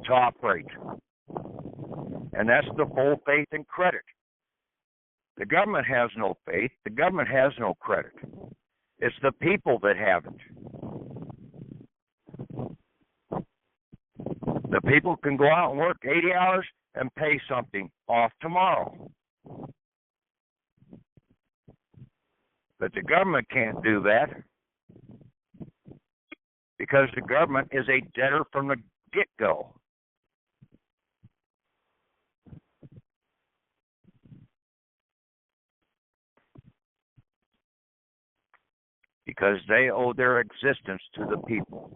to operate. And that's the full faith and credit. The government has no faith. The government has no credit. It's the people that have it. The people can go out and work 80 hours and pay something off tomorrow. But the government can't do that because the government is a debtor from the get-go. Because they owe their existence to the people.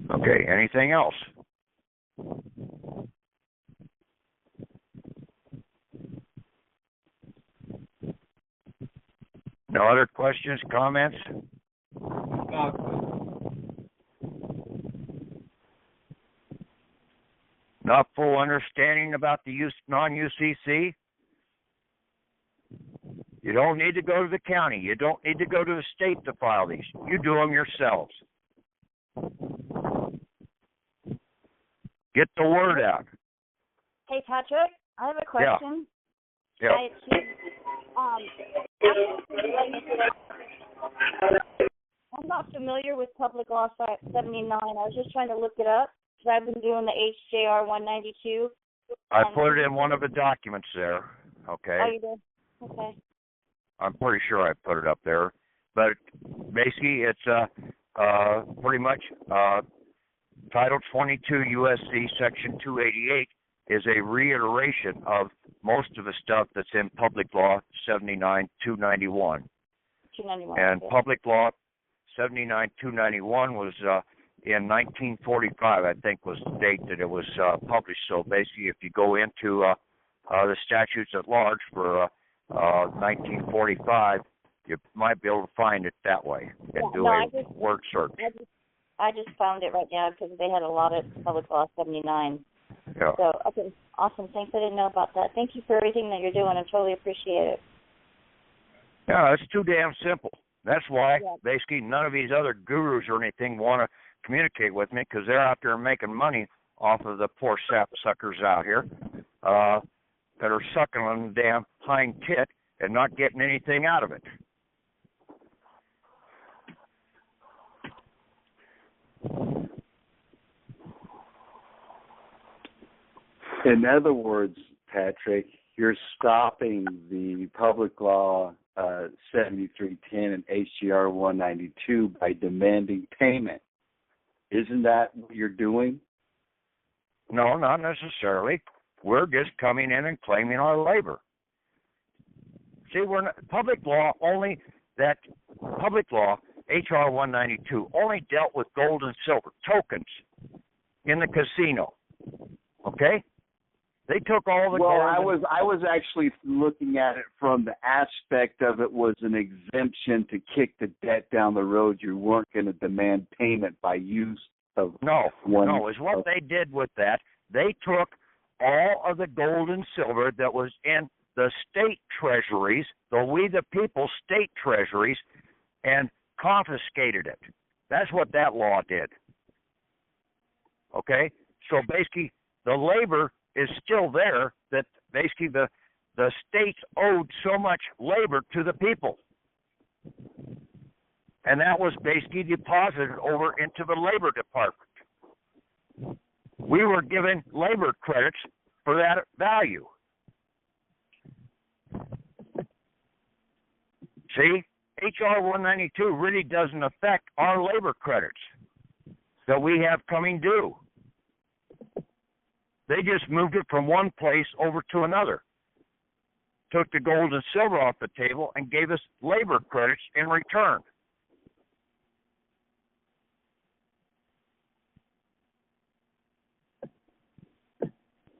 Okay, anything else? No other questions, comments? Not full understanding about the non-UCC? You don't need to go to the county. You don't need to go to the state to file these. You do them yourselves. Get the word out. Hey, Patrick, I have a question. Yeah. I'm not familiar with Public Law 79. I was just trying to look it up because I've been doing the HJR 192. I put it in one of the documents there. Okay. Oh, you did? Okay. I'm pretty sure I put it up there. But basically, it's pretty much Title 22 U.S.C. Section 288 is a reiteration of most of the stuff that's in Public Law 79-291. 291. And okay. Public Law 79-291 was in 1945, I think, was the date that it was published. So basically, if you go into the statutes at large for 1945, you might be able to find it that way and do a word search. I just found it right now because they had a lot of Public Law 79. Yeah. So, okay, awesome. Thanks. I didn't know about that. Thank you for everything that you're doing. I totally appreciate it. Yeah, it's too damn simple. That's why basically none of these other gurus or anything want to communicate with me, because they're out there making money off of the poor sap suckers out here that are sucking on the damn hind tit and not getting anything out of it. In other words, Patrick, you're stopping the Public Law 7310 and HGR 192 by demanding payment. Isn't that what you're doing? No, not necessarily. We're just coming in and claiming our labor. See, we're not, Public Law, HR 192, only dealt with gold and silver tokens in the casino. Okay? They took all the gold. Well, I was actually looking at it from the aspect of it was an exemption to kick the debt down the road. You weren't going to demand payment by use of No, is what they did with that. They took all of the gold and silver that was in the state treasuries, the We the People state treasuries, and confiscated it. That's what that law did. Okay? So basically, the labor is still there, that basically the states owed so much labor to the people. And that was basically deposited over into the Labor Department. We were given labor credits for that value. See, HR 192 really doesn't affect our labor credits that we have coming due. They just moved it from one place over to another, took the gold and silver off the table, and gave us labor credits in return.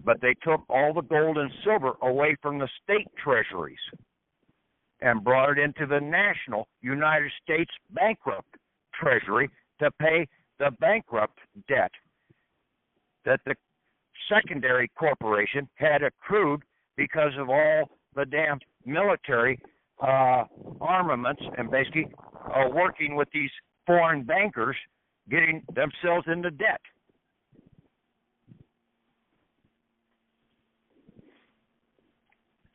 But they took all the gold and silver away from the state treasuries and brought it into the national United States bankrupt treasury to pay the bankrupt debt that the secondary corporation had accrued because of all the damn military armaments and basically working with these foreign bankers, getting themselves into debt.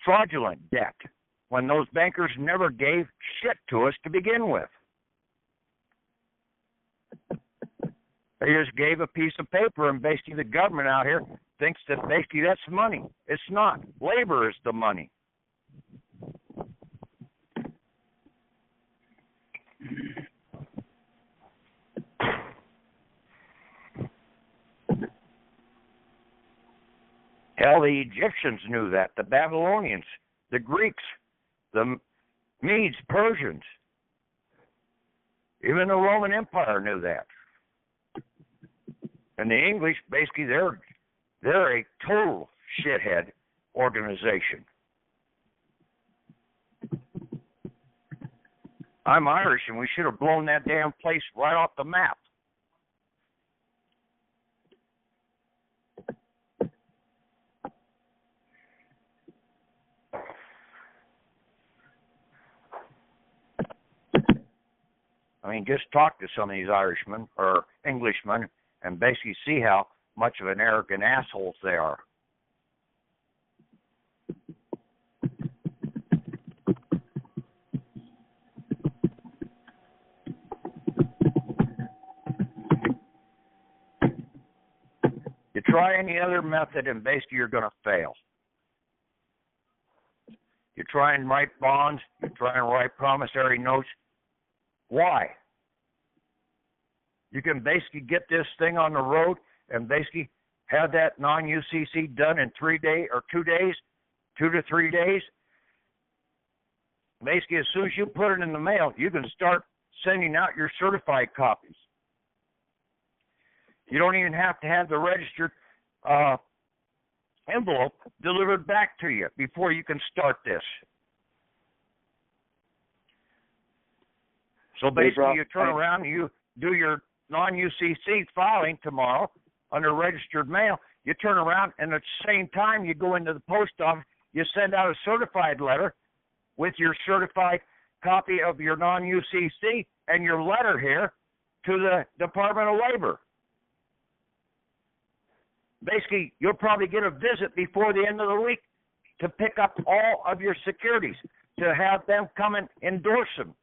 Fraudulent debt, when those bankers never gave shit to us to begin with. They just gave a piece of paper, and basically the government out here thinks that basically that's money. It's not. Labor is the money. Hell, the Egyptians knew that, the Babylonians, the Greeks, the Medes, Persians, even the Roman Empire knew that. And the English, basically, they're a total shithead organization. I'm Irish, and we should have blown that damn place right off the map. I mean, just talk to some of these Irishmen or Englishmen and basically see how much of an arrogant assholes they are. You try any other method and basically you're going to fail. You try and write bonds. You try and write promissory notes. Why? You can basically get this thing on the road and basically have that non-UCC done in 3 days or 2 days, 2 to 3 days. Basically, as soon as you put it in the mail, you can start sending out your certified copies. You don't even have to have the registered envelope delivered back to you before you can start this. So basically, you turn around and you do your non-UCC filing tomorrow under registered mail. You turn around and at the same time you go into the post office, you send out a certified letter with your certified copy of your non-UCC and your letter here to the Department of Labor. Basically, you'll probably get a visit before the end of the week to pick up all of your securities, to have them come and endorse them.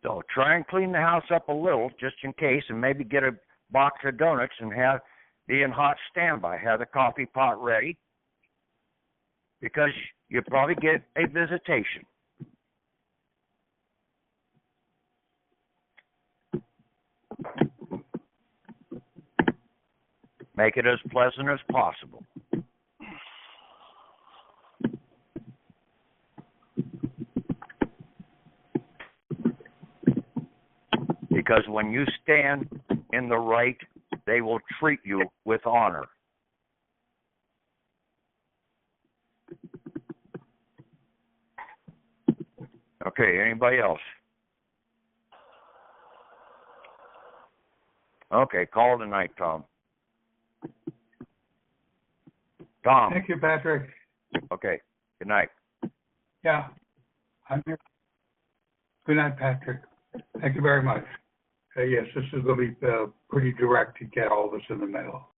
So try and clean the house up a little just in case, and maybe get a box of donuts and be in hot standby. Have the coffee pot ready, because you'll probably get a visitation. Make it as pleasant as possible. Because when you stand in the right, they will treat you with honor. Okay, anybody else? Okay, call tonight, Tom. Tom. Thank you, Patrick. Okay, good night. Yeah, I'm here. Good night, Patrick. Thank you very much. Yes, this is going to be pretty direct to get all this in the mail.